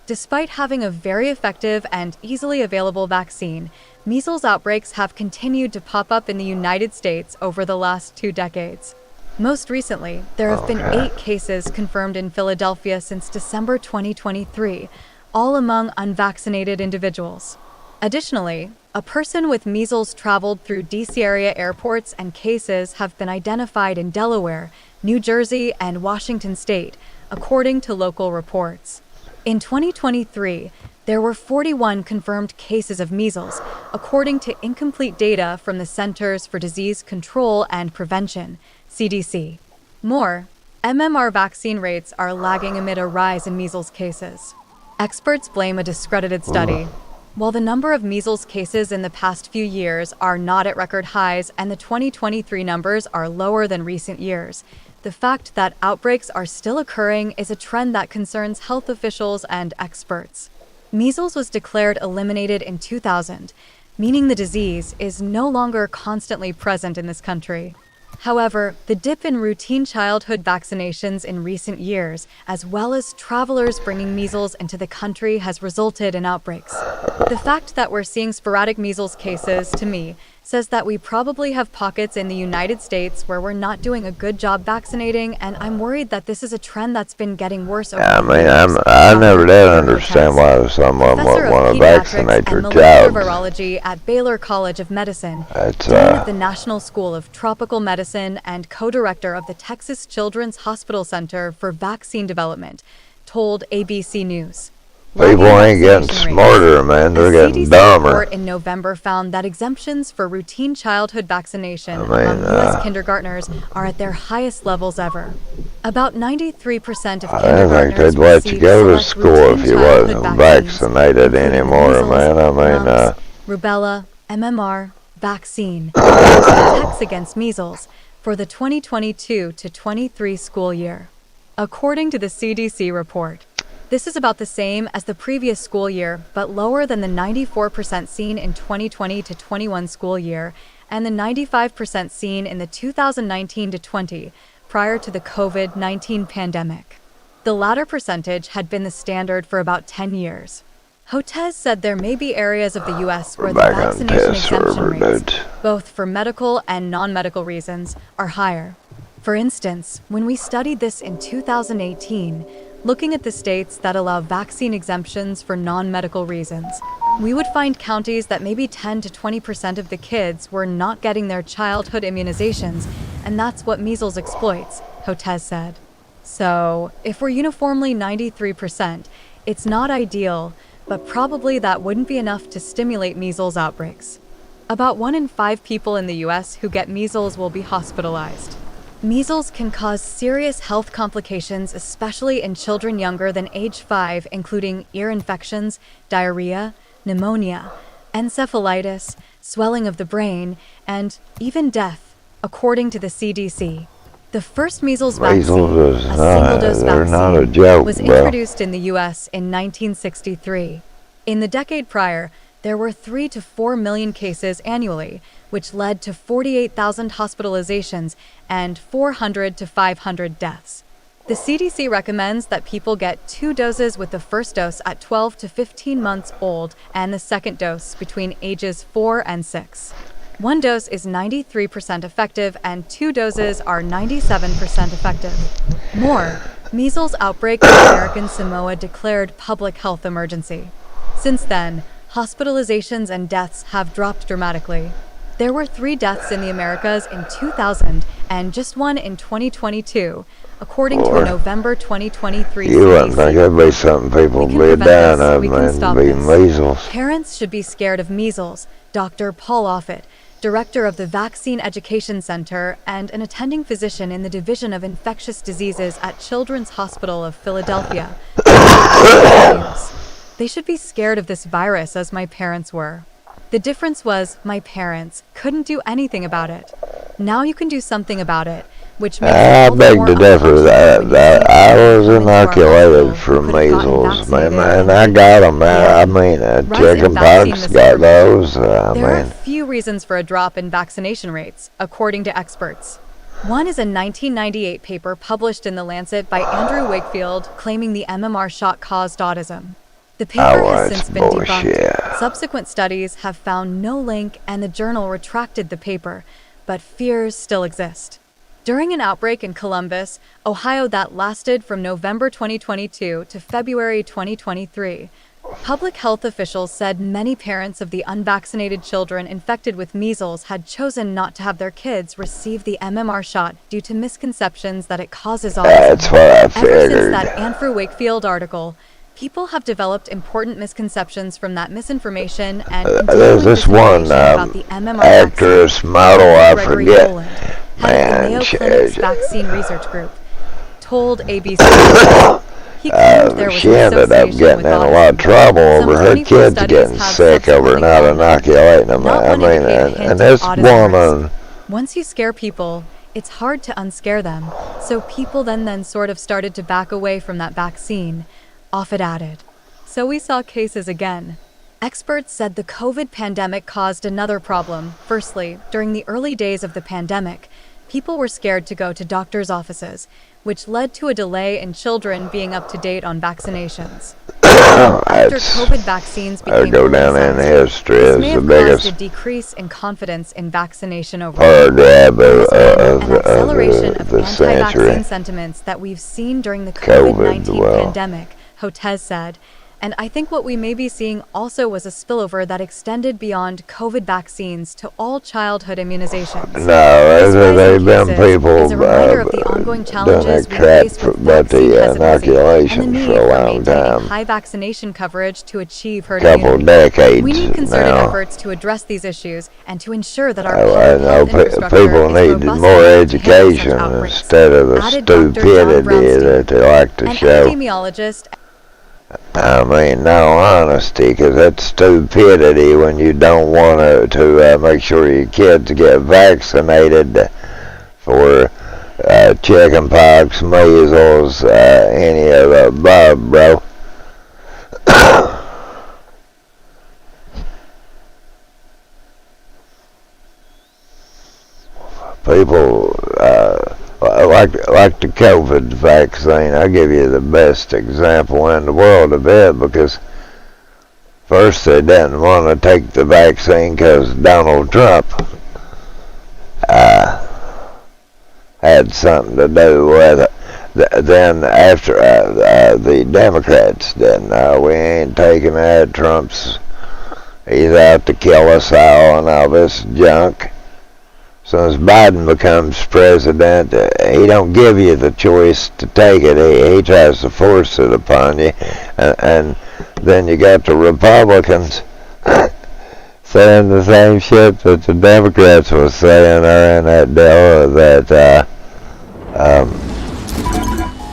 Despite having a very effective and easily available vaccine, measles outbreaks have continued to pop up in the United States over the last 2 decades. Most recently, there have been 8 cases confirmed in Philadelphia since December 2023, all among unvaccinated individuals. Additionally, a person with measles traveled through DC area airports, and cases have been identified in Delaware, New Jersey, and Washington state, according to local reports. In 2023, there were 41 confirmed cases of measles, according to incomplete data from the Centers for Disease Control and Prevention, CDC. More, MMR vaccine rates are lagging amid a rise in measles cases. Experts blame a discredited study. While the number of measles cases in the past few years are not at record highs and the 2023 numbers are lower than recent years, the fact that outbreaks are still occurring is a trend that concerns health officials and experts. Measles was declared eliminated in 2000, meaning the disease is no longer constantly present in this country. However, the dip in routine childhood vaccinations in recent years, as well as travelers bringing measles into the country, has resulted in outbreaks. The fact that we're seeing sporadic measles cases, to me, says that we probably have pockets in the United States where we're not doing a good job vaccinating, and I'm worried that this is a trend that's been getting worse over the years. I never did understand why someone would Professor want of to vaccinate Pediatrics their and Molecular child. Virology at Baylor College of Medicine, That's Dean of the National School of Tropical Medicine, and co-director of the Texas Children's Hospital Center for Vaccine Development, told ABC News. people ain't getting smarter, man. They're getting dumber. A report in November found that exemptions for routine childhood vaccination among U.S. kindergartners are at their highest levels ever. About 93% of I didn't think kindergartners they'd let you receive go to select school if routine you childhood wasn't vaccines, vaccinated including anymore, measles, man. I mean, mumps, rubella, MMR, vaccine, which protects against measles, for the 2022 to 23 school year. According to the CDC report, this is about the same as the previous school year, but lower than the 94% seen in 2020 to 21 school year and the 95% seen in the 2019 to 20 prior to the COVID-19 pandemic. The latter percentage had been the standard for about 10 years. Hotez said there may be areas of the U.S. where the vaccination exemption rates, both for medical and non-medical reasons, are higher. For instance, when we studied this in 2018, looking at the states that allow vaccine exemptions for non-medical reasons, we would find counties that maybe 10 to 20% of the kids were not getting their childhood immunizations, and that's what measles exploits, Hotez said. So, if we're uniformly 93%, it's not ideal, but probably that wouldn't be enough to stimulate measles outbreaks. About 1 in 5 people in the US who get measles will be hospitalized. Measles can cause serious health complications, especially in children younger than age 5, including ear infections, diarrhea, pneumonia, encephalitis, swelling of the brain, and even death, according to the CDC. The first measles vaccine, a single-dose they're not a vaccine, joke, was bro. introduced in the US in 1963. In the decade prior, there were 3 to 4 million cases annually, which led to 48,000 hospitalizations and 400 to 500 deaths. The CDC recommends that people get 2 doses, with the first dose at 12 to 15 months old and the second dose between ages 4 and 6. 1 dose is 93% effective and 2 doses are 97% effective. More, measles outbreak in American Samoa declared public health emergency. Since then, hospitalizations and deaths have dropped dramatically. There were 3 deaths in the Americas in 2000 and just 1 in 2022, according to a November 2023 You wouldn't CDC think that'd be something people We can would be prevent dying this. of, We can man, stop be this. measles. Parents should be scared of measles. Dr. Paul Offit, director of the Vaccine Education Center and an attending physician in the Division of Infectious Diseases at Children's Hospital of Philadelphia. They should be scared of this virus as my parents were. The difference was my parents couldn't do anything about it. Now you can do something about it, which makes it I all the beg more to differ. unfortunate when you see I people was come into our inoculated hospital for who could have gotten measles, man, vaccinated and I got them. Yeah. I mean, Rising chicken vaccine pox, got those. There are Man, few reasons for a drop in vaccination rates, according to experts. One is a 1998 paper published in The Lancet by Andrew Wakefield claiming the MMR shot caused autism. The paper has it's since been bullshit. debunked. Subsequent studies have found no link, and the journal retracted the paper, but fears still exist. During an outbreak in Columbus, Ohio that lasted from November 2022 to February 2023, public health officials said many parents of the unvaccinated children infected with measles had chosen not to have their kids receive the MMR shot due to misconceptions that it causes autism. That's what I Ever since figured. that Andrew Wakefield article, people have developed important misconceptions from that misinformation and There's this one about the MMR actress, vaccine. model, I Gregory forget. Poland, head Man, of the Mayo she- Clinic's vaccine research group, told ABC. He claimed there was she an ended up association getting with in a lot of autism. trouble Some over her 24 kids studies getting have sick over subsequently not found that. inoculating them. Not I one mean, indicated hint and of this autism woman, risk. Once you scare people, it's hard to unscare them. So people then sort of started to back away from that vaccine, Offit added. So we saw cases again. Experts said the COVID pandemic caused another problem. Firstly, during the early days of the pandemic, people were scared to go to doctors' offices, which led to a delay in children being up to date on vaccinations. After COVID vaccines I became go down in politicized, history this as may the have caused biggest a decrease in confidence in vaccination overall. hard jab There's been of an acceleration of the anti-vaccine century. sentiments that we've seen during the COVID, COVID-19 well. pandemic, Hotez said. And I think what we may be seeing also was a spillover that extended beyond COVID vaccines to all childhood immunizations. No, This rise there've in been cases people is a reminder of the ongoing done challenges that we crap face with about vaccine the hesitancy and the inoculation need for a for long maintaining time. high vaccination coverage to achieve herd Couple immunity. decades We need concerted now. efforts to address these issues and to ensure that our I public know health infrastructure people is need robust more enough to handle such education outbreaks, instead of the added Dr. John stupidity Brownstein, that they like to an show. epidemiologist. I mean, no honesty, because that's stupidity when you don't want to make sure your kids get vaccinated for chicken pox, measles, any of the above, bro. People like the COVID vaccine. I'll give you the best example in the world of it, because first they didn't want to take the vaccine because Donald Trump had something to do with it. Then after the Democrats didn't, we ain't taking that. He's out to kill us all and all this junk. So as Biden becomes president, he don't give you the choice to take it. He tries to force it upon you, and then you got the Republicans saying the same shit that the Democrats was saying are in that deal that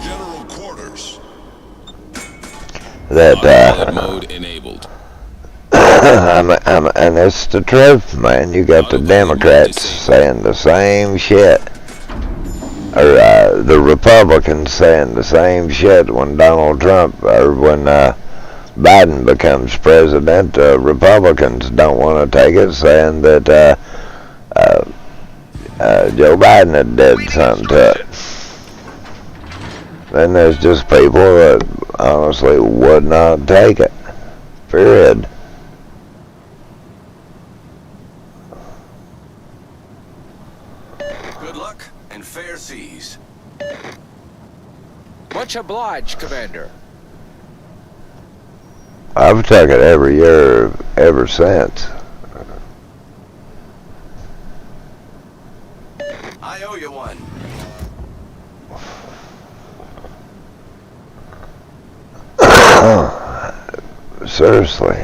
General quarters. Autopilot mode enabled. and it's the truth, man. You got the Democrats saying the same shit, or the Republicans saying the same shit when Donald Trump, or when Biden becomes president. Republicans don't want to take it, saying that Joe Biden had did something to it. Then there's just people that honestly would not take it. Period. Good luck and fair seas. Much obliged, Commander. I've took it every year ever since. I owe you one. Seriously,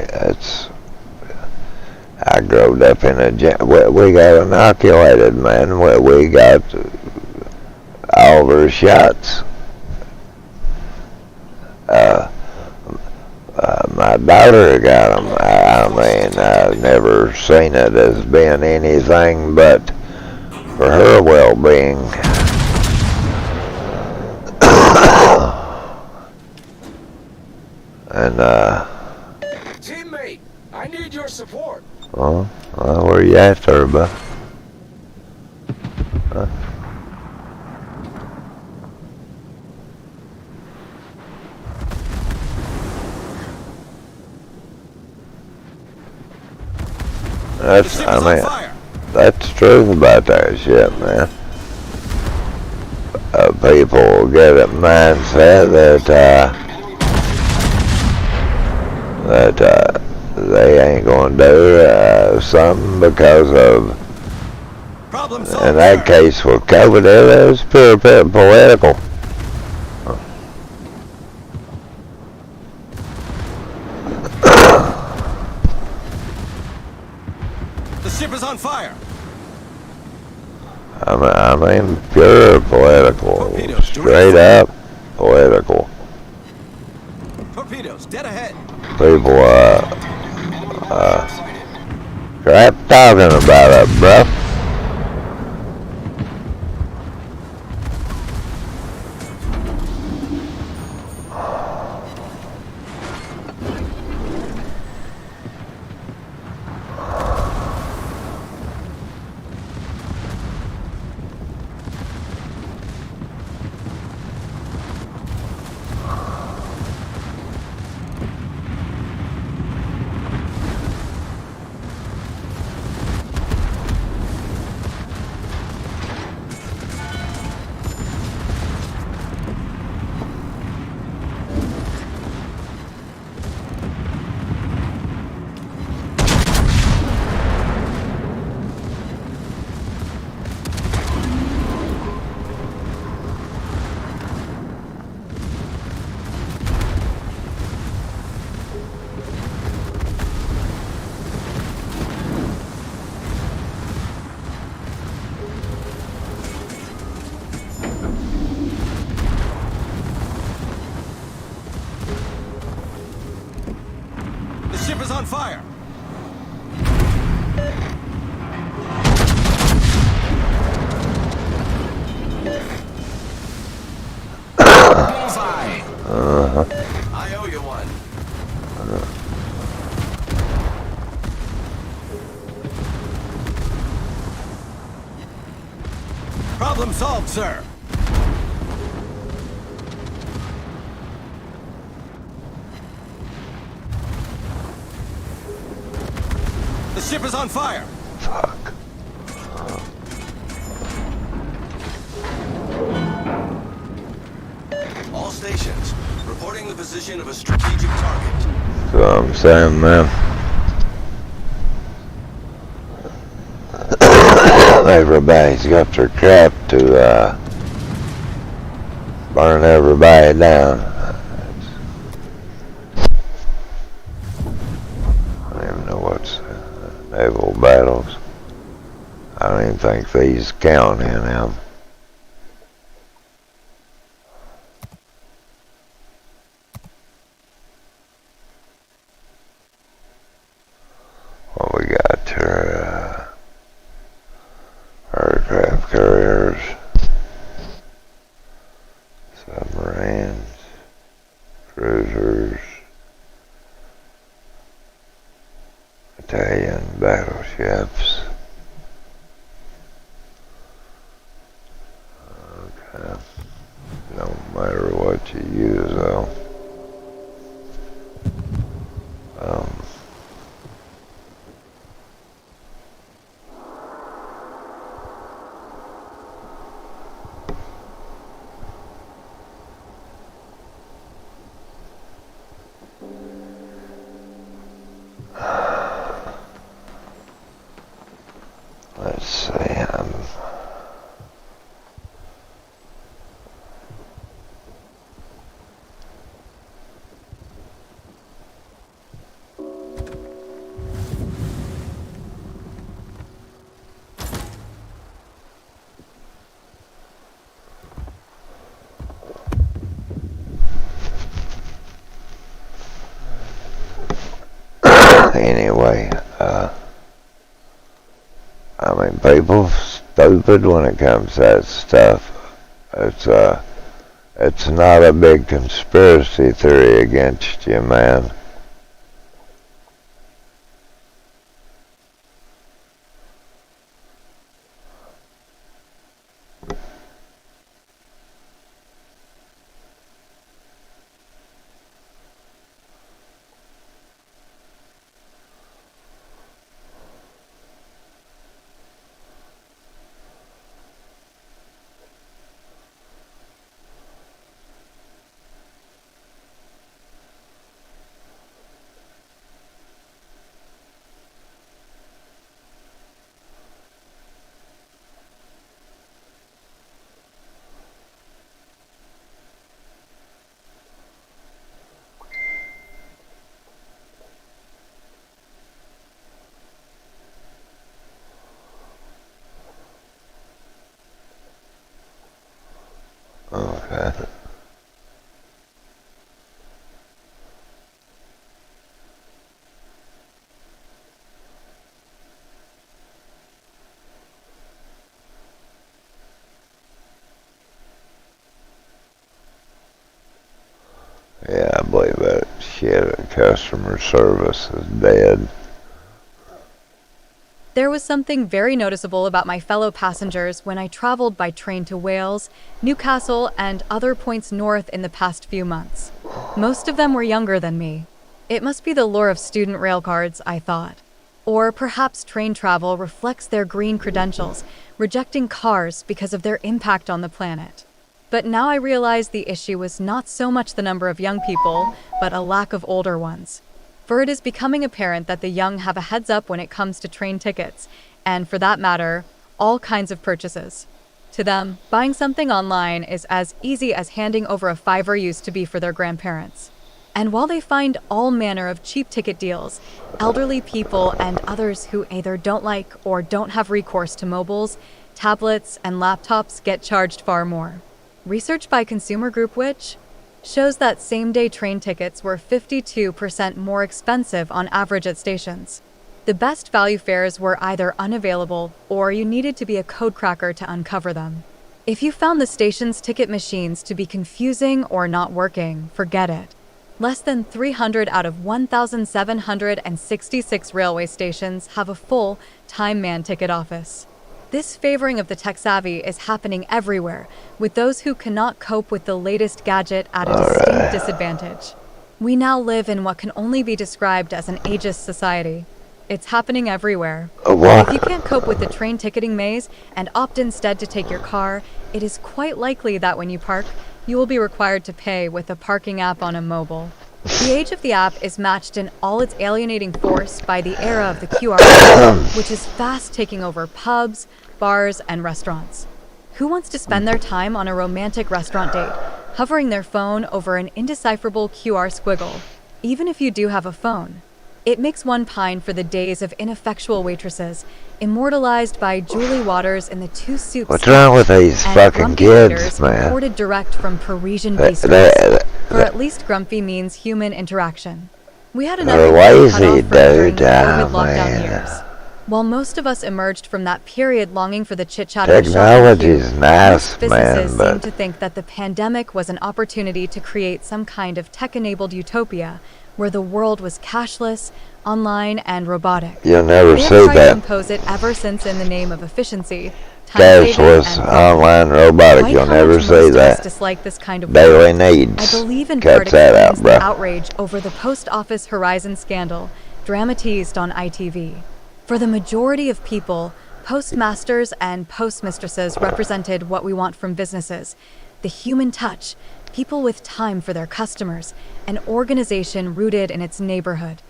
I growed up in we got inoculated, man. We got all of our shots. My daughter got them. I mean, I've never seen it as being anything but for her well-being. And, Teammate, I need your support. well, where you at there, bud? Huh? That's, I mean, that's true about that shit, man. People get a mindset that they ain't gonna do something because of, in that case with COVID, it was pure political. The ship is on fire. I mean, pure political, straight up political. Torpedoes dead ahead. People, crap talking about it, bruh. The ship is on fire. Bullseye. I owe you one. Problem solved, sir. The ship is on fire. Fuck. All stations, reporting the position of a strategic target. That's what I'm saying, man. Everybody's got their crap to burn everybody down. naval battles. I don't even think these count in them. What we got here? Aircraft carriers, submarines, cruisers, Italian battleships. Okay. Don't matter what you use though. Let's see. Anyway, I mean, people stupid when it comes to that stuff. It's not a big conspiracy theory against you, man. Okay. Yeah, I believe that shit. Customer service is dead. There was something very noticeable about my fellow passengers when I traveled by train to Wales, Newcastle, and other points north in the past few months. Most of them were younger than me. It must be the lure of student rail cards, I thought. Or perhaps train travel reflects their green credentials, rejecting cars because of their impact on the planet. But now I realize the issue was not so much the number of young people, but a lack of older ones. For it is becoming apparent that the young have a heads up when it comes to train tickets, and for that matter, all kinds of purchases. To them, buying something online is as easy as handing over a $5 used to be for their grandparents. And while they find all manner of cheap ticket deals, elderly people and others who either don't like or don't have recourse to mobiles, tablets, and laptops get charged far more. Research by consumer group Which shows that same-day train tickets were 52% more expensive on average at stations. The best value fares were either unavailable or you needed to be a code cracker to uncover them. If you found the station's ticket machines to be confusing or not working, forget it. Less than 300 out of 1,766 railway stations have a full, time-manned ticket office. This favoring of the tech-savvy is happening everywhere, with those who cannot cope with the latest gadget at a distinct disadvantage. We now live in what can only be described as an ageist society. It's happening everywhere. If you can't cope with the train ticketing maze and opt instead to take your car, it is quite likely that when you park, you will be required to pay with a parking app on a mobile. The age of the app is matched in all its alienating force by the era of the QR code, which is fast taking over pubs, bars, and restaurants. Who wants to spend their time on a romantic restaurant date, hovering their phone over an indecipherable QR squiggle, even if you do have a phone? It makes one pine for the days of ineffectual waitresses, immortalized by Julie Waters in the Two Soups What's wrong with these and fucking grumpy kids, waiters man? imported direct from Parisian They- bistros. they- For at least grumpy means human interaction. We had They're another thing cut lazy, off from during dude. the COVID Ah, lockdown man. years. While most of us emerged from that period longing for the chit-chat of the shopping Technology's queue, nice, most businesses man, seem but to think that the pandemic was an opportunity to create some kind of tech-enabled utopia where the world was cashless, online, and robotic. you'll never They have see tried to that. impose it ever since in the name of efficiency, time-saving, Cashless, and online, robotic. Quite You'll how never much see most of us that. dislike this kind of Daily world. needs. I believe in Cut part that out, explains bro. the outrage over the Post Office Horizon scandal, dramatized on ITV. For the majority of people, postmasters and postmistresses represented what we want from businesses: the human touch, people with time for their customers, an organization rooted in its neighborhood.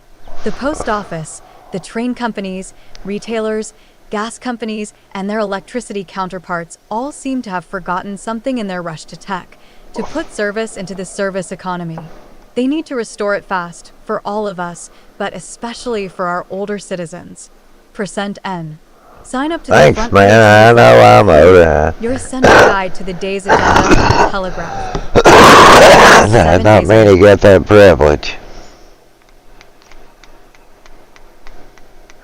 The post office, the train companies, retailers, gas companies, and their electricity counterparts all seem to have forgotten something in their rush to tech, to put service into the service economy. They need to restore it fast, for all of us, but especially for our older citizens. Percent N. Sign up to the Thanks, front man. I page know I'm older. your essential guide to the day's agenda from the Telegraph. Not many get that privilege.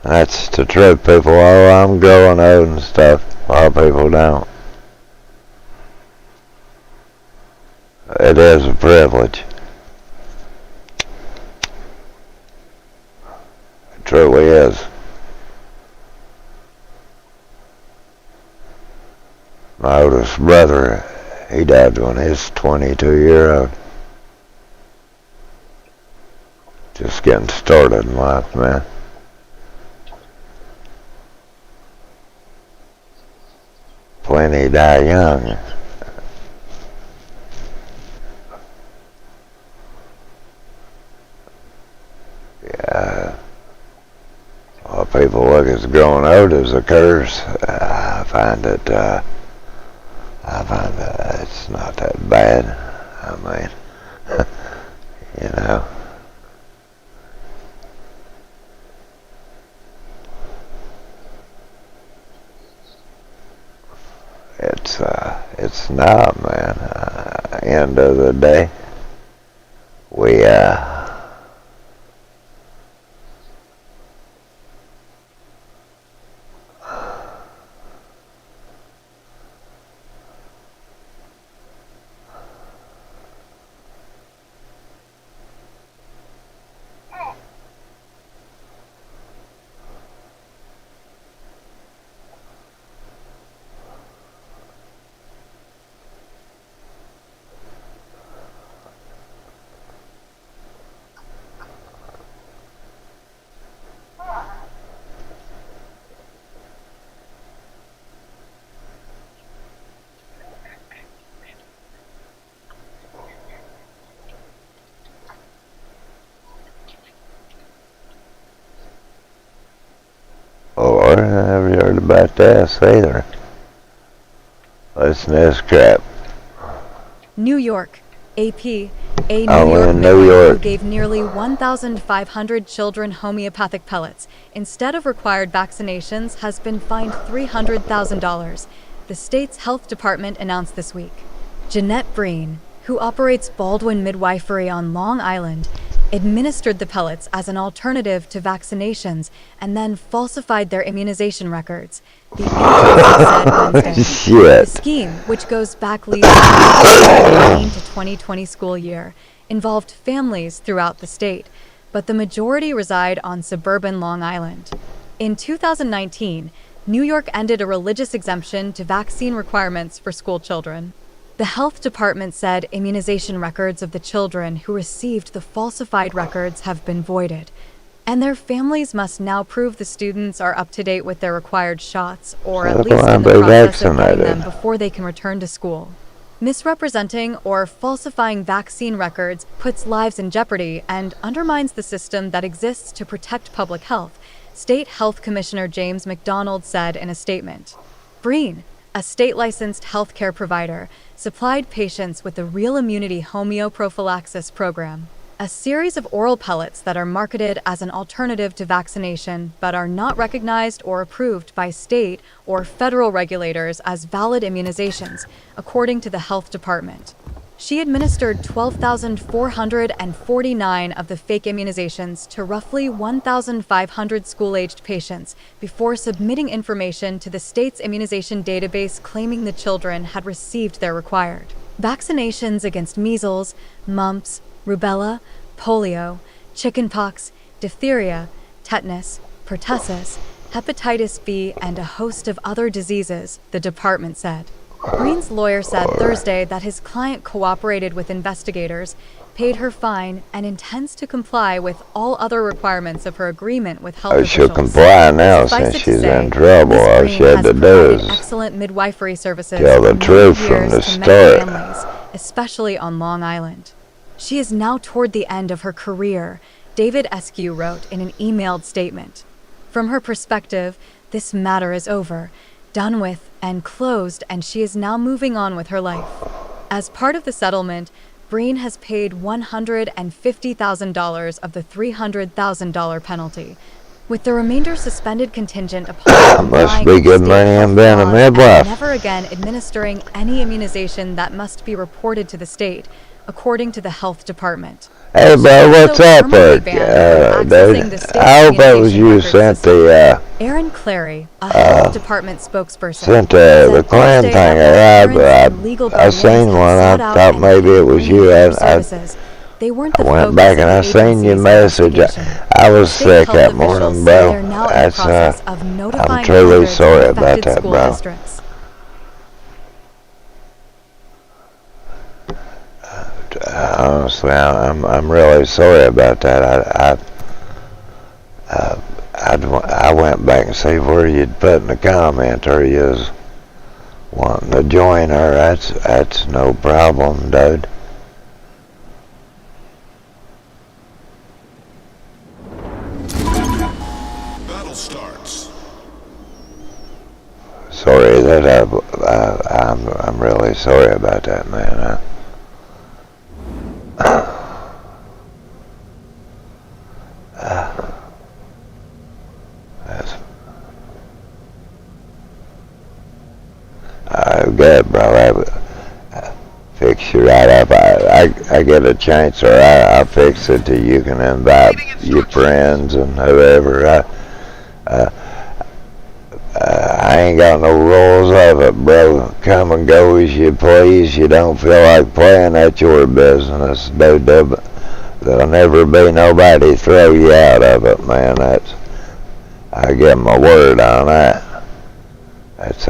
That's the truth, people. Oh, I'm growing old and stuff. A lot of people don't. It is a privilege. It truly is. My oldest brother, he died when he was 22-year-old. Just getting started in life, man. Plenty die young. Yeah. A lot of people look at growing old as a curse. I find that it's not that bad. I mean, you know. It's not, man. End of the day, we or I never heard about this either. Listen to this crap. New York. AP. A New Oh, York in New midwife who York. gave nearly 1,500 children homeopathic pellets instead of required vaccinations has been fined $300,000, the state's health department announced this week. Jeanette Breen, who operates Baldwin Midwifery on Long Island, administered the pellets as an alternative to vaccinations and then falsified their immunization records, the agency said Wednesday. The Shit. scheme, which goes back least to the 2019 to 2020 school year, involved families throughout the state, but the majority reside on suburban Long Island. In 2019, New York ended a religious exemption to vaccine requirements for school children. The health department said immunization records of the children who received the falsified records have been voided, and their families must now prove the students are up to date with their required shots, or at least in the process of getting them before they can return to school. Misrepresenting or falsifying vaccine records puts lives in jeopardy and undermines the system that exists to protect public health, State Health Commissioner James McDonald said in a statement. Breen, a state-licensed healthcare provider, supplied patients with the Real Immunity Homeoprophylaxis program, a series of oral pellets that are marketed as an alternative to vaccination but are not recognized or approved by state or federal regulators as valid immunizations, according to the health department. She administered 12,449 of the fake immunizations to roughly 1,500 school-aged patients before submitting information to the state's immunization database claiming the children had received their required vaccinations against measles, mumps, rubella, polio, chickenpox, diphtheria, tetanus, pertussis, hepatitis B, and a host of other diseases, the department said. Green's lawyer said Thursday that his client cooperated with investigators, paid her fine, and intends to comply with all other requirements of her agreement with health She'll officials. comply now Suffice since it to she's say, in trouble. Ms. All Green she had has to do provided is excellent midwifery services tell the for many truth from years the to many start. families, especially on Long Island. She is now toward the end of her career, David Eskew wrote in an emailed statement. From her perspective, this matter is over, done with and closed, and she is now moving on with her life. As part of the settlement, Breen has paid $150,000 of the $300,000 penalty, with the remainder suspended contingent upon Must complying be with good state money in health being a laws midwife. and never again administering any immunization that must be reported to the state, according to the health department. Hey, bro, what's up, dude? dude? I hope that was you sent the, Aaron Clary, a health department spokesperson, sent said the claim Thursday thing that around, parents and legal but I seen guardians one. had I sought out thought and maybe it was obtained you. their I services. They weren't the went focus back of and the I seen your agency's message. investigation. I was State sick health that officials morning, say bro. they're now in the That's, process of notifying I'm truly hundreds sorry of about affected that, school bro. districts. Honestly, I'm really sorry about that. I went back and see where you'd put in the comment, or you was wanting to join her. That's no problem, dude. Battle starts. Sorry that I'm really sorry about that, man. Good, bro. I fix you right up. I get a chance, or I'll fix it till you can invite your friends and whoever. I ain't got no rules of it, bro. Come and go as you please. You don't feel like playing, that's your business, dude. There'll never be nobody throw you out of it, man. I give my word on that. That's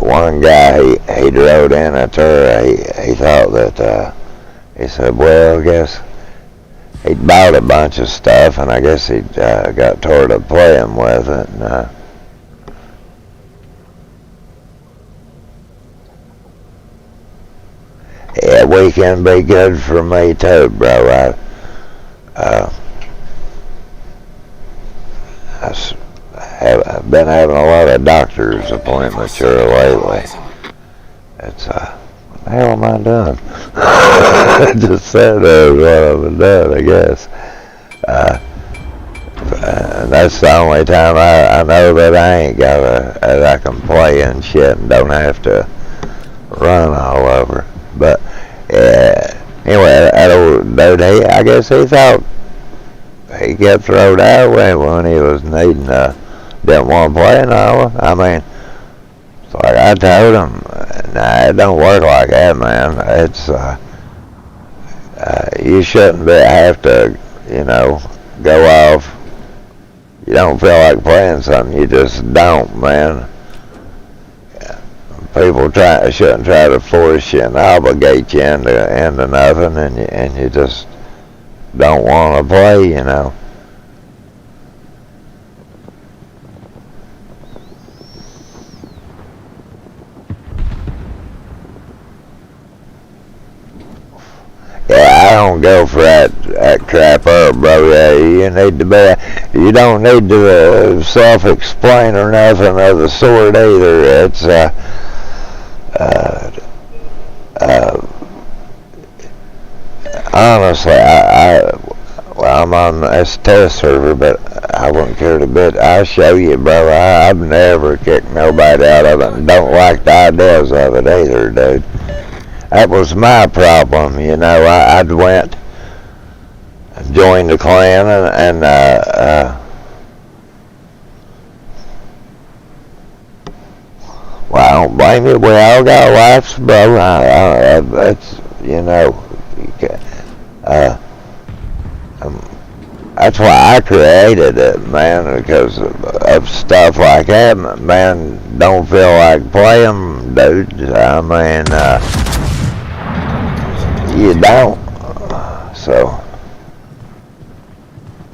one guy, he drove in at her. He thought that, he said, well, I guess he'd bought a bunch of stuff, and I guess he'd got tired of playing with it. And, yeah, weekend be good for me too, bro. I've been having a lot of doctor's appointments here lately. It's what the hell am I doing? I just said that was what I've been doing, I guess. And that's the only time I know that I ain't that I can play and shit and don't have to run all over. But anyway, that old dude, I guess he thought he kept thrown out when he was needing didn't want to play and all. I mean, it's like I told him, nah, it don't work like that, man. It's you shouldn't have to, go off. You don't feel like playing something, you just don't, man. People shouldn't try to force you and obligate you into nothing, and you just don't want to play, Yeah, I don't go for that crap up, bro. Yeah, you don't need to self-explain or nothing of the sort either. It's honestly, well, I'm on this test server, but I wouldn't care a bit. I'll show you, bro. I've never kicked nobody out of it and don't like the ideas of it either, dude. That was my problem, you know. I'd went, joined the clan, and well, I don't blame you. We all got lives, bro. That's, you know, that's why I created it, man, because of stuff like that. Man, don't feel like playing, dude. I mean, you don't. So,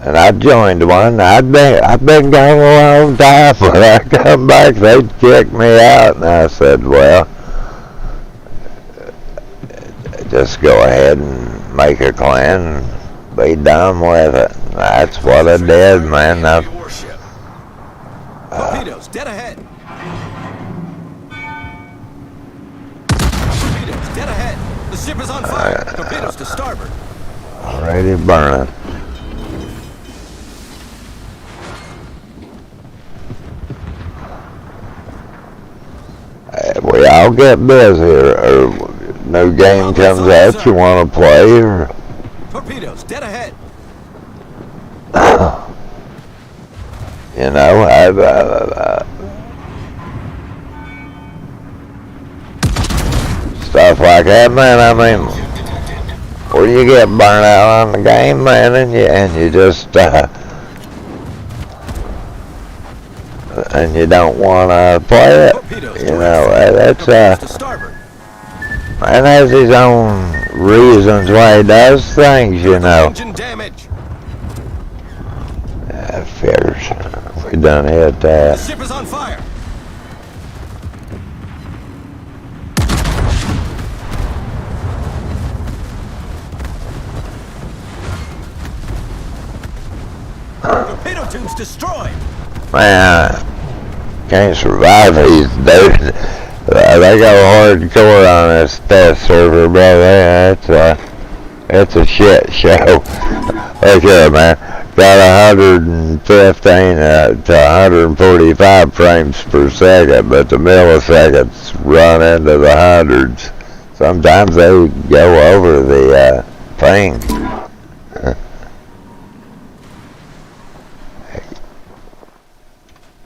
and I joined one. I've been gone a long time. When I come back, they'd kick me out, and I said, well, just go ahead and make a clan and be done with it. That's what I did, man. Warship. Torpedoes, dead ahead. Torpedoes, dead ahead. The ship is on fire. Torpedoes to starboard. Already burning. We all get busy, or no game comes out you want to play, or Torpedoes, dead ahead. you know, stuff like that, man. I mean, or you get burnt out on the game, man, and you just and you don't want to play it. You know, that's man has his own reasons why he does things. You know. Engine damage. That figures. We done hit The that. ship is on fire. Torpedo tubes destroyed. Man, can't survive these dudes. They go hardcore on this test server, brother. It's a shit show. Look here, man. Got 115 to 145 frames per second, but the milliseconds run into the hundreds. Sometimes they go over the thing.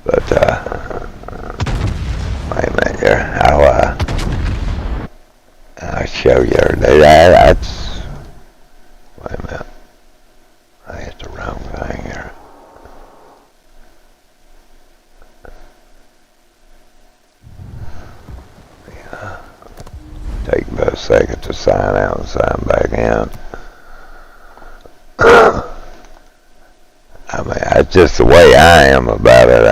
But wait a minute here. I'll show you. That's wait a minute. I hit the wrong thing here. Yeah. Take about a second to sign out and sign back in. I mean, that's just the way I am about it.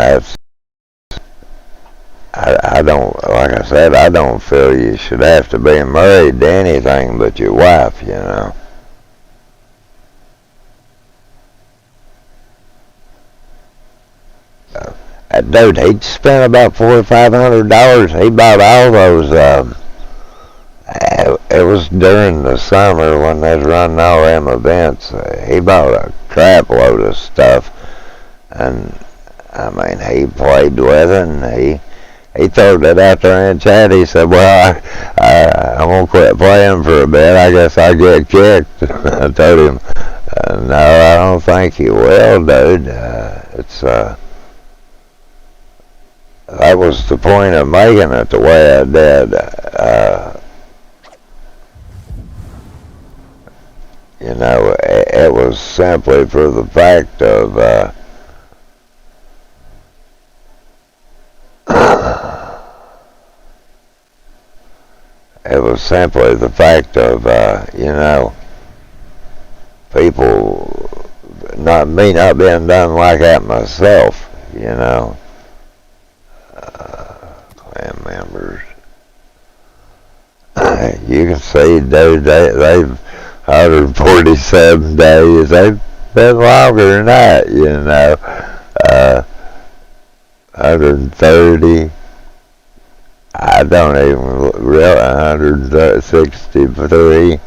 I don't, like I said, I don't feel you should have to be married to anything but your wife, you know. That dude, he'd spent about $400 or $500. He bought all those, it was during the summer when they was running all them events. He bought a crap load of stuff, and I mean, he played with it, and he throwed it out there in chat. He said, well, I'm going to quit playing for a bit. I guess I'll get kicked. I told him, no, I don't think you will, dude. That was the point of making it the way I did. You know, it was simply for the fact of it was simply the fact of you know, people not being done like that myself, you know. Clan members, you can see, dude, they've 147 days. They've been longer than that, you know. 130. I don't even really 163.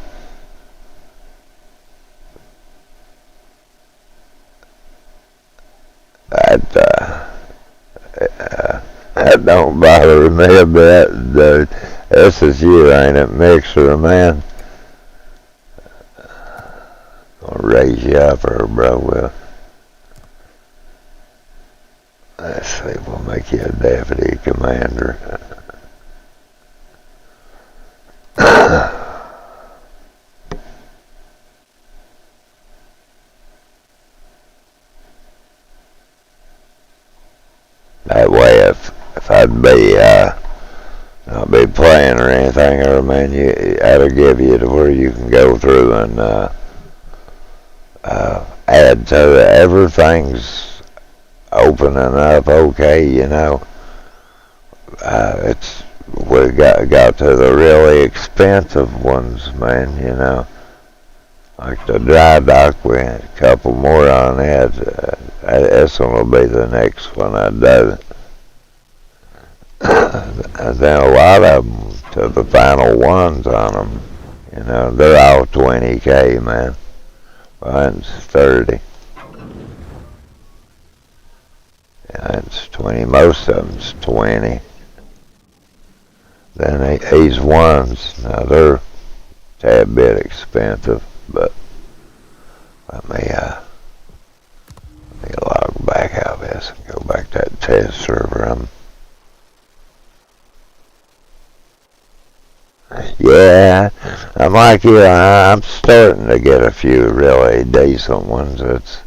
That, that don't bother me a bit. The SSU ain't a mixer, man. Gonna raise you up here, bro. Let's see, we'll make you a deputy commander. That way, if I'd be not be playing or anything, or man, that'll give you to where you can go through and add to it. Everything's opening up okay, you know. We got to the really expensive ones, man, you know. Like the dry dock, we had a couple more on that. This one will be the next one I do. And then a lot of them to the final ones on them, you know, they're all 20K, man. Mine's 30. Yeah, it's 20. Most of them's 20. Then these ones, now they're a tad bit expensive, but let me log back out of this and go back to that test server. Yeah, I'm like you. I'm starting to get a few really decent ones. It's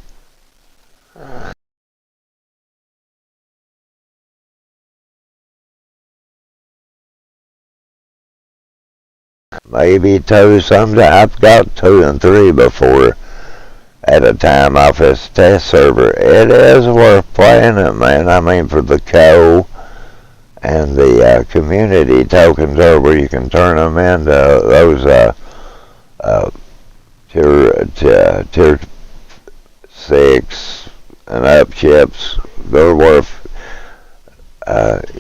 maybe two. Sometimes I've got 2 and 3 before at a time off this test server. It is worth playing it, man. I mean, for the co and the community tokens are where you can turn them into those tier 6 and up ships. They're worth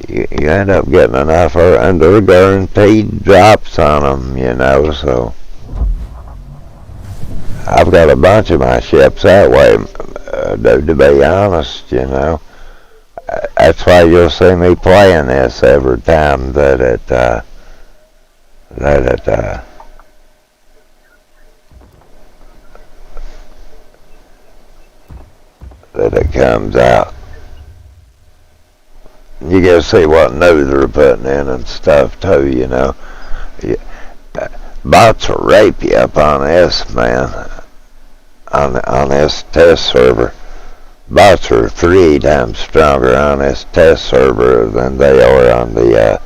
you end up getting enough and they're guaranteed drops on them, you know. So I've got a bunch of my ships that way, to be honest, you know. That's why you'll see me playing this every time that it comes out. You gotta see what new they're putting in and stuff too, you know. Bots will rape you up on this, man. On this test server. Bots are 3 times stronger on this test server than they are on the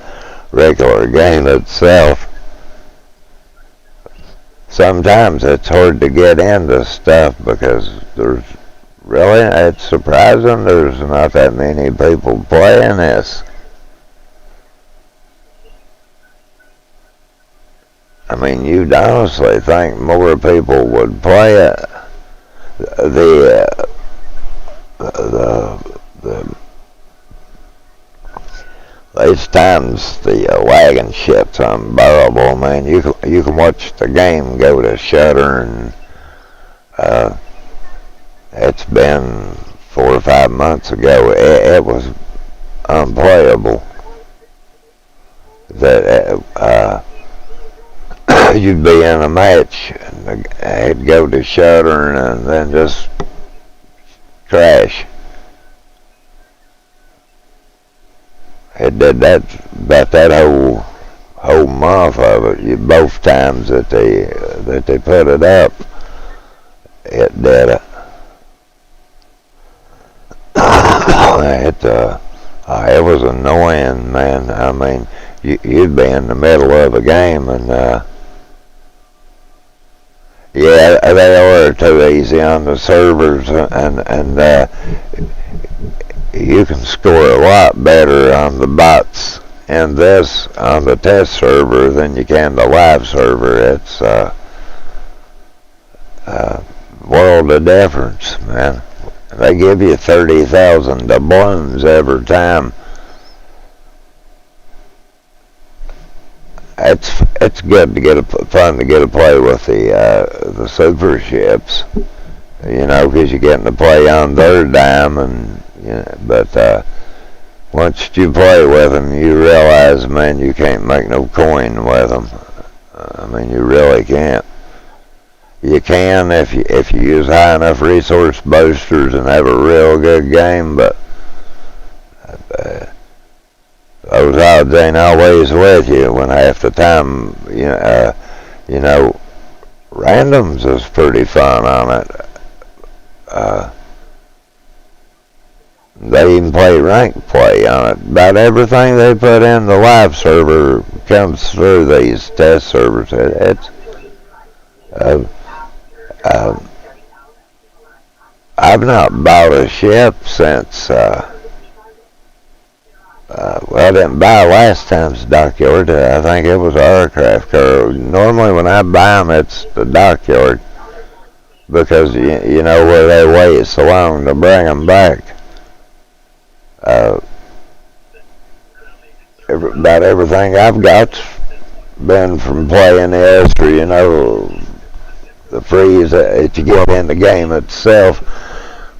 regular game itself. Sometimes it's hard to get into stuff because it's surprising there's not that many people playing this. I mean, you'd honestly think more people would play it. These times the wagon ship's unbearable, man. You can watch the game go to shutter, and it's been 4 or 5 months ago. It was unplayable. That you'd be in a match and it'd go to shutter and then just crash. It did that about that whole month of it. Both times that they put it up, it did it. It was annoying, man. I mean, you'd be in the middle of a game and yeah, they are too easy on the servers, and you can score a lot better on the bots and this on the test server than you can the live server. It's world of difference, man. They give you 30,000 doubloons every time. It's good to fun to get to play with the super ships, you know, because you're getting to play on their dime, and You know, but once you play with them, you realize, man, you can't make no coin with them. I mean, you really can't. You can if you use high enough resource boosters and have a real good game, but those odds ain't always with you. When half the time, you know, randoms is pretty fun on it. They even play rank play on it. About everything they put in the live server comes through these test servers. It's I've not bought a ship since well, I didn't buy last time's dockyard. I think it was our aircraft carrier. Normally when I buy them, it's the dockyard because you know where they wait so long to bring them back. About everything I've got's been from playing the Esther, you know, the freeze that you get in the game itself.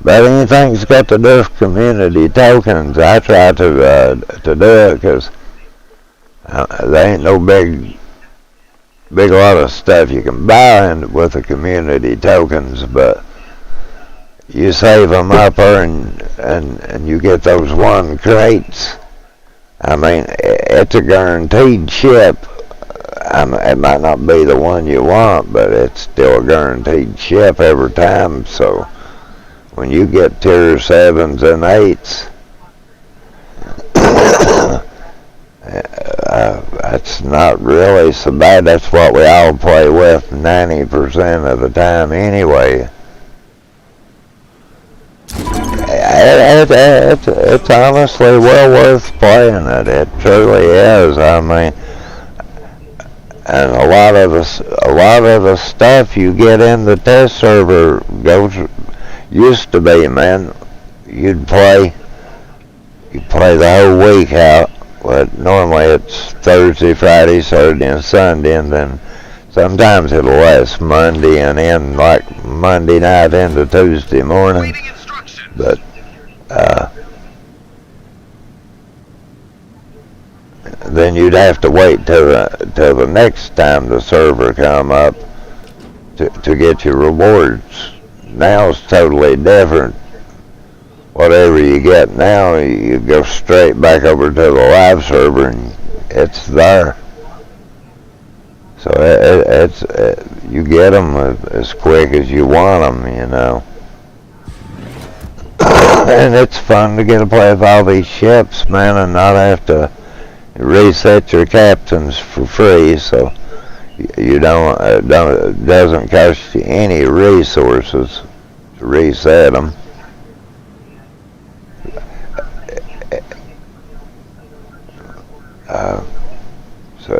But anything's got to do with community tokens, I try to do it because there ain't no big lot of stuff you can buy with the community tokens, but you save them up and you get those one crates. I mean, it's a guaranteed ship. It might not be the one you want, but it's still a guaranteed ship every time. So when you get tier 7s and 8s, that's not really so bad. That's what we all play with 90% of the time anyway. It's honestly well worth playing it. It truly is. I mean, and a lot of the stuff you get in the test server used to be, man. You'd play the whole week out. But normally it's Thursday, Friday, Saturday, and Sunday, and then sometimes it'll last Monday and end like Monday night into Tuesday morning. But then you'd have to wait till the next time the server come up to get your rewards. Now it's totally different. Whatever you get now, you go straight back over to the live server and it's there. So you get them as quick as you want them, you know. And it's fun to get to play with all these ships, man, and not have to reset your captains for free. So you it doesn't cost you any resources to reset them. So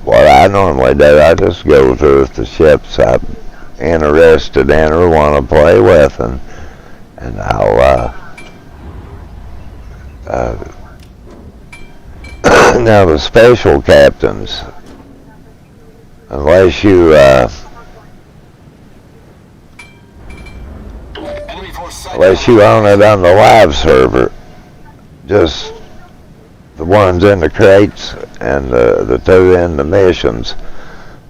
what I normally do, I just go through the ships I'm interested in or want to play with, and I'll now the special captains, unless you own it on the live server, just the ones in the crates and the two in the missions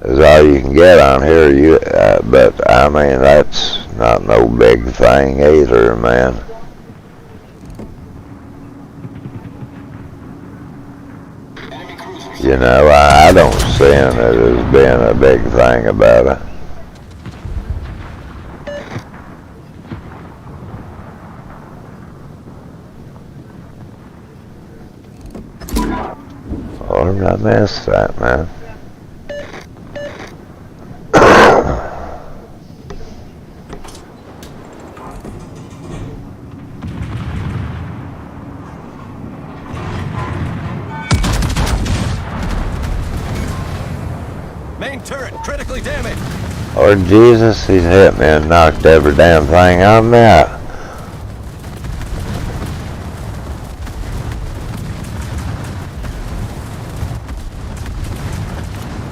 is all you can get on here. But I mean, that's not no big thing either, man. You know, I don't see it as being a big thing about it. Or I missed that, man. Main turret critically damaged. Lord Jesus, he's hit me and knocked every damn thing on that.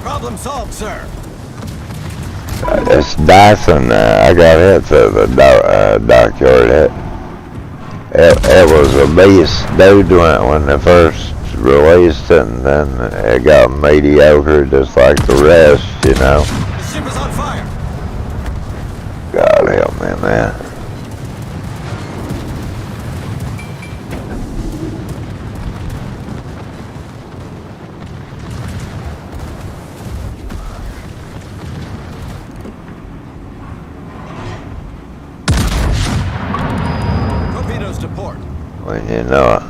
Problem solved, sir. It's Dyson. I got hit through the dockyard hit. It was a beast dude when they first released it, and then it got mediocre just like the rest, you know. The ship is on fire. God help me, man. Torpedoes to port. When you know it.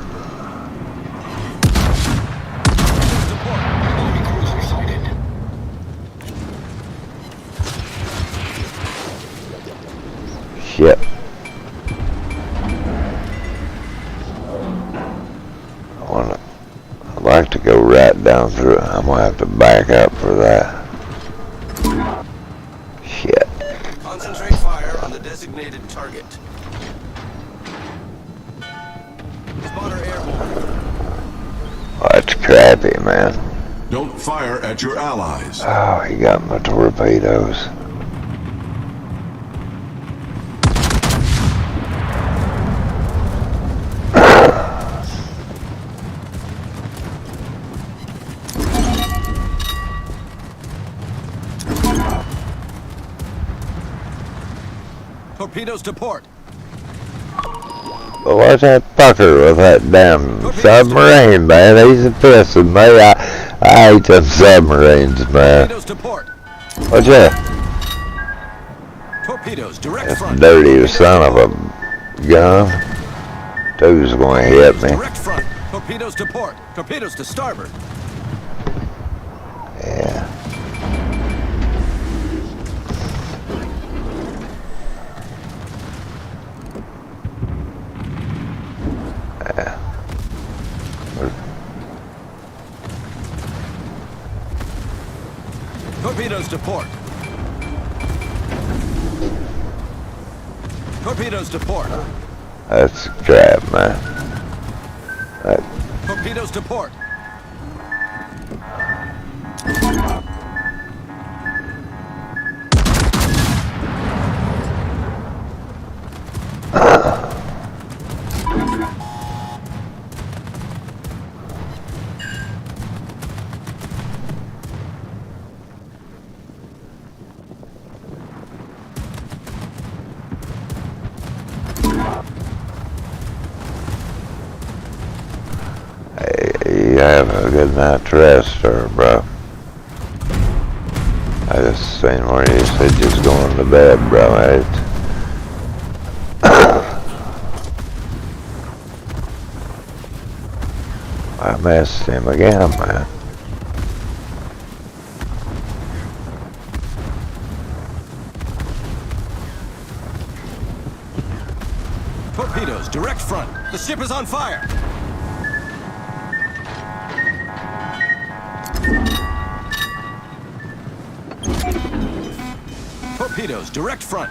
Torpedoes to port. Enemy cruiser sighted. Shit. I'd like to go right down through it. I'm gonna have to back up for that. Shit. Concentrate fire on the designated target. Spotter airborne. Oh, that's crappy, man. Don't fire at your allies. Oh, he got my torpedoes. Torpedoes to port. Well, what's that fucker with that damn submarine, man? He's pissing me. I hate them submarines, man. Torpedoes to port. What's that? Torpedoes direct That's front. dirty son of a gun. Dude's gonna hit me. Direct front. Torpedoes to port. Torpedoes to starboard. Yeah. Torpedoes to port. Torpedoes to port. That's crap, man. Torpedoes to port. You have a good night's rest, sir, bro. I just seen where you said just going to bed, bro. I missed him again, man. Torpedoes direct front. The ship is on fire. Torpedoes direct front.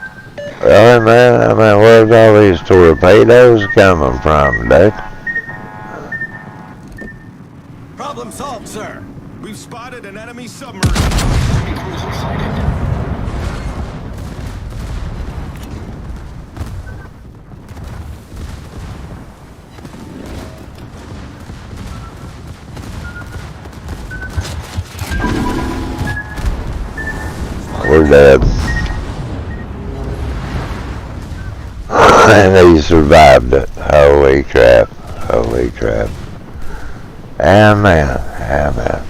Really, man? I mean, where's all these torpedoes coming from, dude? Problem solved, sir. We've spotted an enemy submarine. Enemy cruiser sighted. We're dead. And he survived it. Holy crap. Holy crap. Amen. Amen.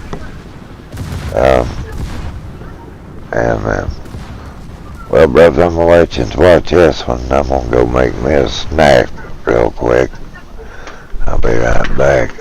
Amen. Well, brother, I'm gonna let you watch this one. I'm gonna go make me a snack real quick. I'll be right back.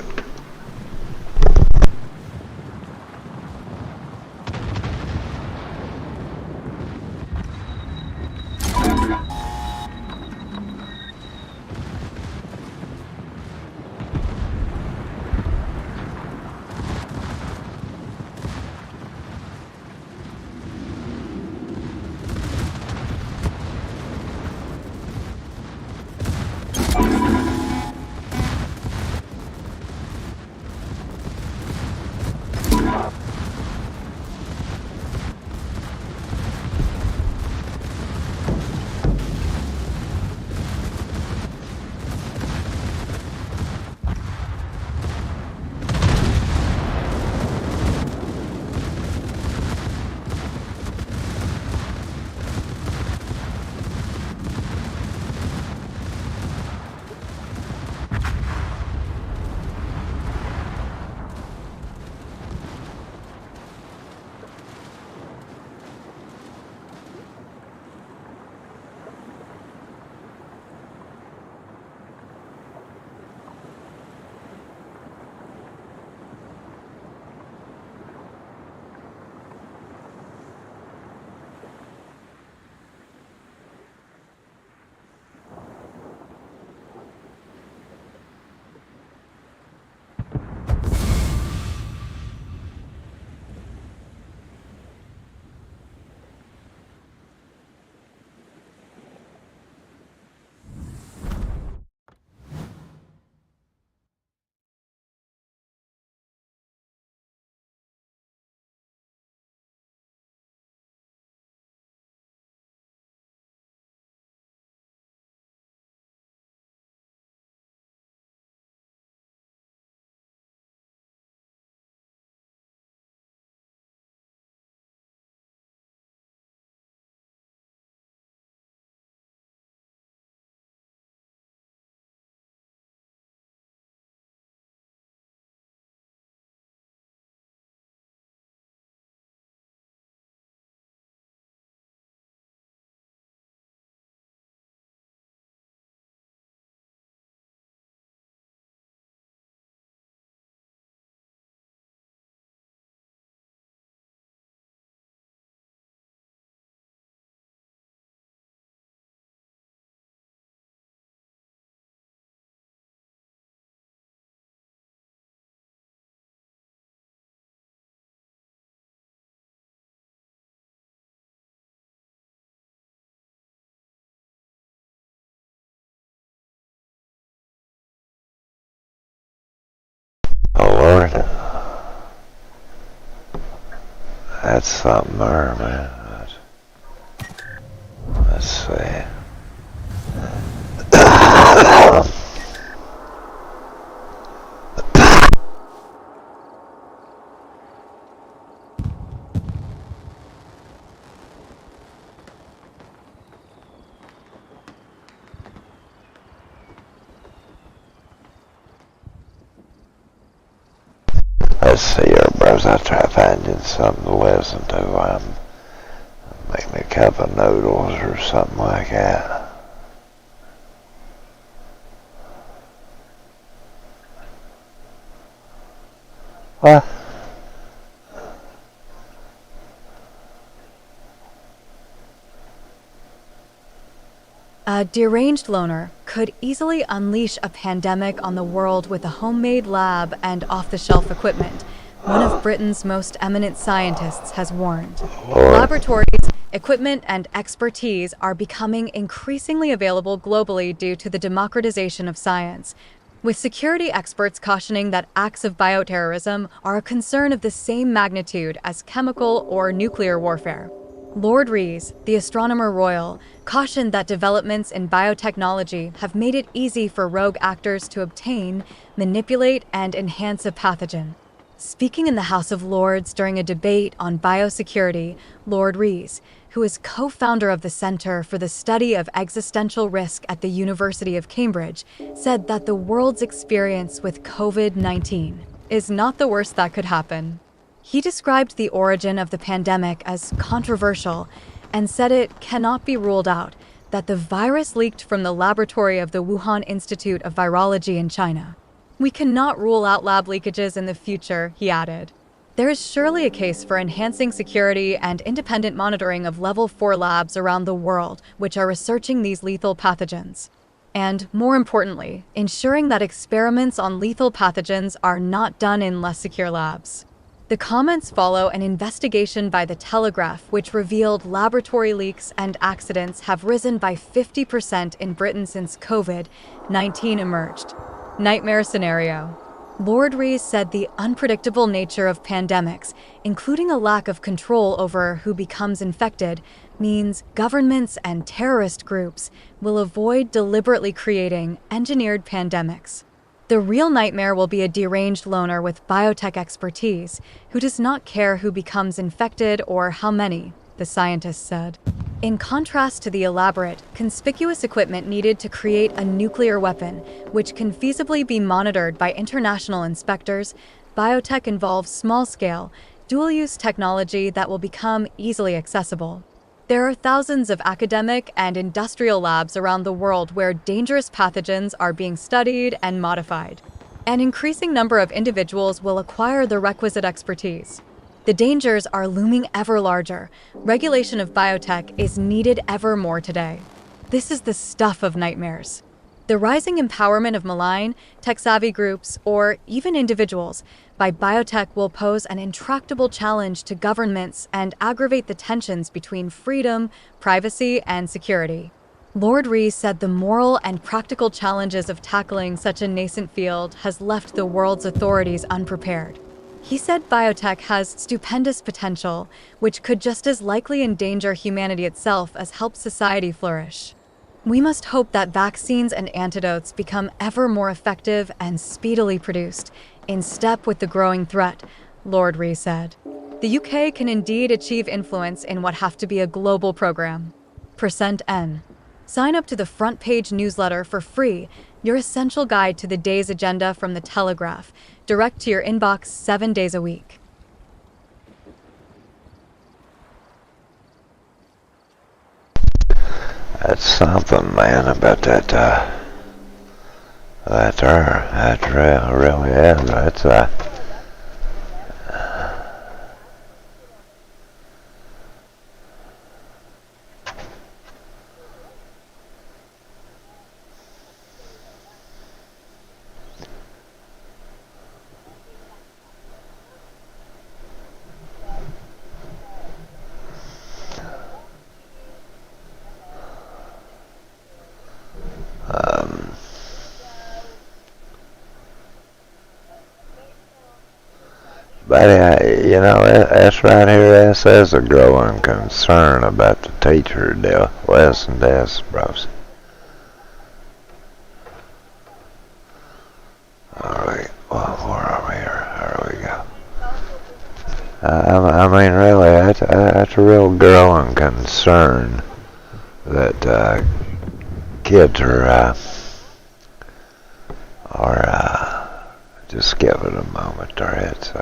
Oh Lord. That's something there, man. Let's see. Let's see here, bros. I'll try finding something to listen to. Make me a cup of noodles or something like that. What? A deranged loner could easily unleash a pandemic on the world with a homemade lab and off-the-shelf equipment, one of Britain's most eminent scientists has warned. Laboratories, equipment, and expertise are becoming increasingly available globally due to the democratization of science, with security experts cautioning that acts of bioterrorism are a concern of the same magnitude as chemical or nuclear warfare. Lord Rees, the Astronomer Royal, cautioned that developments in biotechnology have made it easy for rogue actors to obtain, manipulate, and enhance a pathogen. Speaking in the House of Lords during a debate on biosecurity, Lord Rees, who is co-founder of the Center for the Study of Existential Risk at the University of Cambridge, said that the world's experience with COVID-19 is not the worst that could happen. He described the origin of the pandemic as controversial and said it cannot be ruled out that the virus leaked from the laboratory of the Wuhan Institute of Virology in China. We cannot rule out lab leakages in the future, he added. There is surely a case for enhancing security and independent monitoring of Level 4 labs around the world which are researching these lethal pathogens. And, more importantly, ensuring that experiments on lethal pathogens are not done in less secure labs. The comments follow an investigation by The Telegraph which revealed laboratory leaks and accidents have risen by 50% in Britain since COVID-19 emerged. Nightmare scenario. Lord Rees said the unpredictable nature of pandemics, including a lack of control over who becomes infected, means governments and terrorist groups will avoid deliberately creating engineered pandemics. The real nightmare will be a deranged loner with biotech expertise who does not care who becomes infected or how many, the scientist said. In contrast to the elaborate, conspicuous equipment needed to create a nuclear weapon, which can feasibly be monitored by international inspectors, biotech involves small-scale, dual-use technology that will become easily accessible. There are thousands of academic and industrial labs around the world where dangerous pathogens are being studied and modified. An increasing number of individuals will acquire the requisite expertise. The dangers are looming ever larger. Regulation of biotech is needed ever more today. This is the stuff of nightmares. The rising empowerment of malign, tech-savvy groups, or even individuals, by biotech will pose an intractable challenge to governments and aggravate the tensions between freedom, privacy, and security. Lord Rees said the moral and practical challenges of tackling such a nascent field has left the world's authorities unprepared. He said biotech has stupendous potential, which could just as likely endanger humanity itself as help society flourish. We must hope that vaccines and antidotes become ever more effective and speedily produced, in step with the growing threat, Lord Rees said. The UK can indeed achieve influence in what have to be a global program. %N. Sign up to the front page newsletter for free, your essential guide to the day's agenda from The Telegraph, direct to your inbox 7 days a week. That's something, man, about that really is. That's But that's right here. This is a growing concern about the teacher deal. Listen to this, bros. Alright, well, where are we here? There we go. I mean, really, that's a real growing concern that kids are just give it a moment there. It's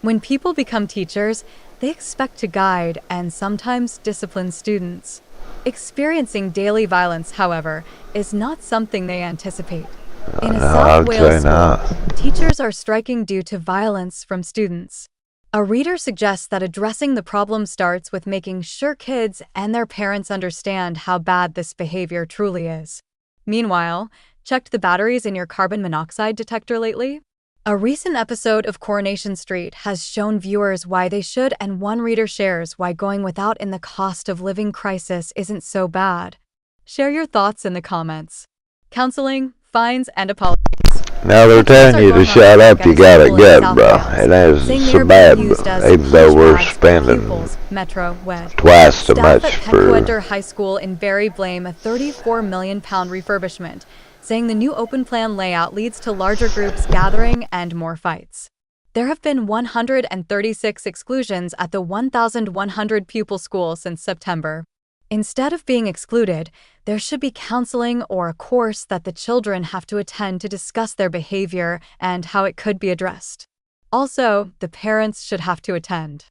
When people become teachers, they expect to guide and sometimes discipline students. Experiencing daily violence, however, is not something they anticipate. In a South Wales school, teachers are striking due to violence from students. A reader suggests that addressing the problem starts with making sure kids and their parents understand how bad this behavior truly is. Meanwhile, checked the batteries in your carbon monoxide detector lately? A recent episode of Coronation Street has shown viewers why they should, and one reader shares why going without in the cost of living crisis isn't so bad. Share your thoughts in the comments. Counseling, fines, and apologies. now they're telling you to shut up. You got it good, bro. It ain't so bad, even though we're spending Metro West. twice so Staff much at for. Peckwater High School in Barrie blame a £34 million refurbishment, saying the new open plan layout leads to larger groups gathering and more fights. There have been 136 exclusions at the 1,100 pupil school since September. Instead of being excluded, there should be counseling or a course that the children have to attend to discuss their behavior and how it could be addressed. Also, the parents should have to attend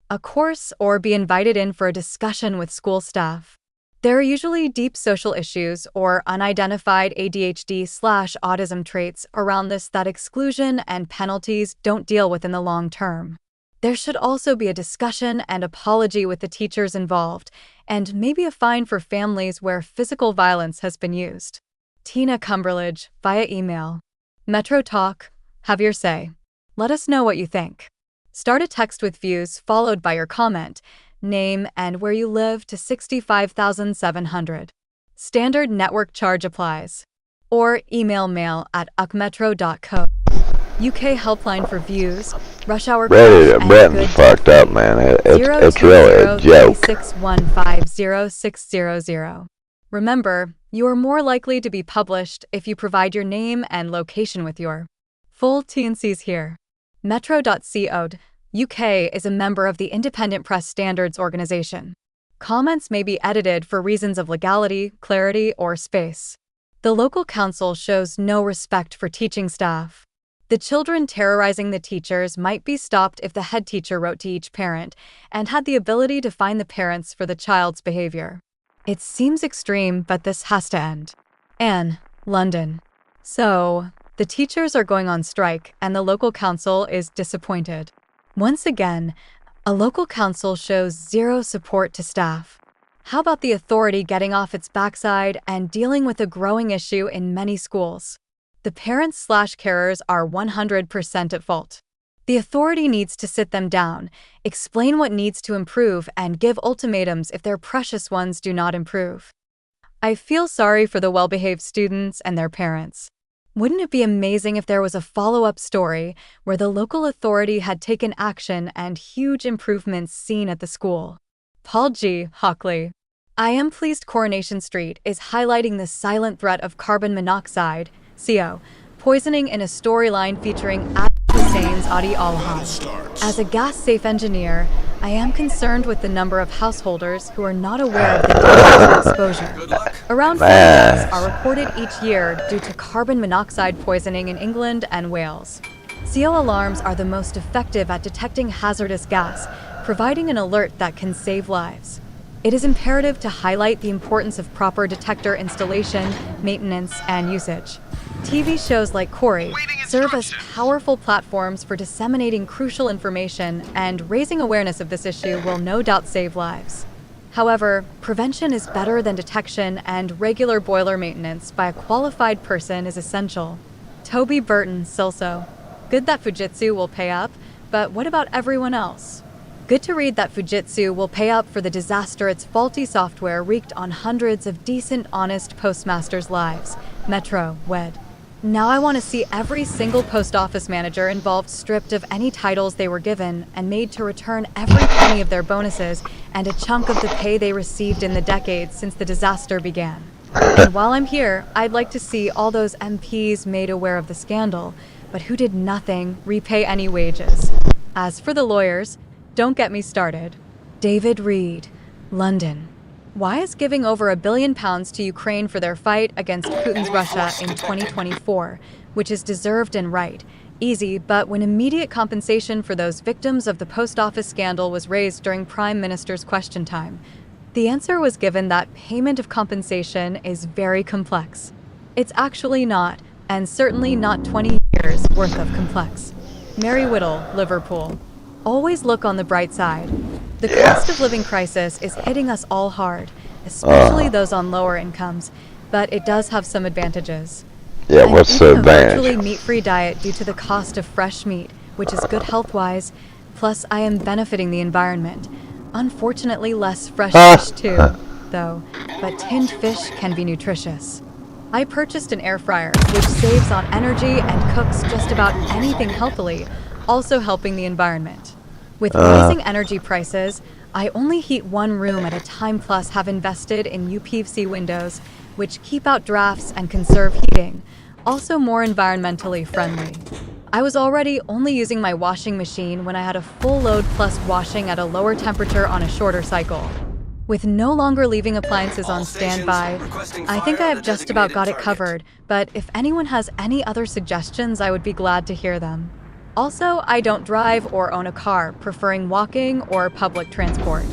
a course or be invited in for a discussion with school staff. There are usually deep social issues or unidentified ADHD/autism traits around this that exclusion and penalties don't deal with in the long term. There should also be a discussion and apology with the teachers involved, and maybe a fine for families where physical violence has been used. Tina Cumberledge, via email. Metro Talk, have your say. Let us know what you think. Start a text with views followed by your comment, name, and where you live to 65,700. Standard network charge applies. Or email mail@ukmetro.co. UK helpline for views, rush hour Ready, and Brenton's good fucked up, man. It's really a joke. 020-36150-600. Remember, you are more likely to be published if you provide your name and location with your full T&Cs here. Metro.co. UK is a member of the Independent Press Standards Organization. Comments may be edited for reasons of legality, clarity, or space. The local council shows no respect for teaching staff. The children terrorizing the teachers might be stopped if the head teacher wrote to each parent and had the ability to fine the parents for the child's behavior. It seems extreme, but this has to end. Anne, London. So, the teachers are going on strike and the local council is disappointed. Once again, a local council shows zero support to staff. How about the authority getting off its backside and dealing with a growing issue in many schools? The parents/carers are 100% at fault. The authority needs to sit them down, explain what needs to improve, and give ultimatums if their precious ones do not improve. I feel sorry for the well-behaved students and their parents. Wouldn't it be amazing if there was a follow-up story where the local authority had taken action and huge improvements seen at the school? Paul G. Hockley. I am pleased Coronation Street is highlighting the silent threat of carbon monoxide, CO, poisoning in a storyline featuring Hussein's Adi Alhan. As a gas-safe engineer, I am concerned with the number of householders who are not aware of the dangers of exposure. Around 4 deaths are reported each year due to carbon monoxide poisoning in England and Wales. CO alarms are the most effective at detecting hazardous gas, providing an alert that can save lives. It is imperative to highlight the importance of proper detector installation, maintenance, and usage. TV shows like Corey serve as powerful platforms for disseminating crucial information, and raising awareness of this issue will no doubt save lives. However, prevention is better than detection, and regular boiler maintenance by a qualified person is essential. Toby Burton, Silso. Good that Fujitsu will pay up, but what about everyone else? Good to read that Fujitsu will pay up for the disaster its faulty software wreaked on hundreds of decent, honest postmasters' lives, Metro, Wed. Now I want to see every single post office manager involved stripped of any titles they were given and made to return every penny of their bonuses and a chunk of the pay they received in the decades since the disaster began. And while I'm here, I'd like to see all those MPs made aware of the scandal, but who did nothing repay any wages. As for the lawyers, don't get me started. David Reed, London. Why is giving over £1 billion to Ukraine for their fight against Putin's Russia in 2024, which is deserved and right, easy, but when immediate compensation for those victims of the post office scandal was raised during Prime Minister's question time, the answer was given that payment of compensation is very complex. It's actually not, and certainly not 20 years worth of complex. Mary Whittle, Liverpool. Always look on the bright side. The cost of living crisis is hitting us all hard, especially those on lower incomes, but it does have some advantages. Yeah, I'm what's the eating a virtually advantage? meat-free diet due to the cost of fresh meat, which is good health-wise, plus I am benefiting the environment. Unfortunately, less fresh fish too, though, but tinned fish can be nutritious. I purchased an air fryer, which saves on energy and cooks just about anything healthily, also helping the environment. With rising energy prices, I only heat one room at a time plus have invested in UPVC windows, which keep out drafts and conserve heating, also more environmentally friendly. I was already only using my washing machine when I had a full load plus washing at a lower temperature on a shorter cycle. With no longer leaving appliances on standby, I think I have just about got it covered, but if anyone has any other suggestions, I would be glad to hear them. Also, I don't drive or own a car, preferring walking or public transport.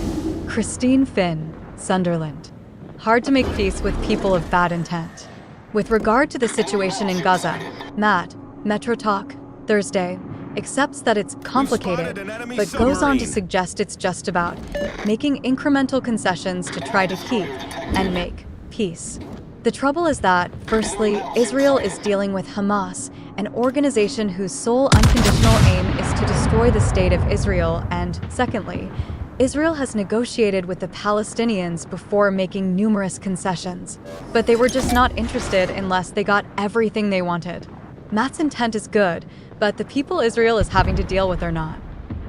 Christine Finn, Sunderland. Hard to make peace with people of bad intent. With regard to the situation in Gaza, Matt, Metro Talk, Thursday, accepts that it's complicated, but goes on to suggest it's just about making incremental concessions to try to keep and make peace. The trouble is that, firstly, Israel is dealing with Hamas, an organization whose sole unconditional aim is to destroy the state of Israel, and secondly, Israel has negotiated with the Palestinians before making numerous concessions, but they were just not interested unless they got everything they wanted. Matt's intent is good, but the people Israel is having to deal with are not.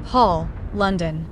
Paul, London.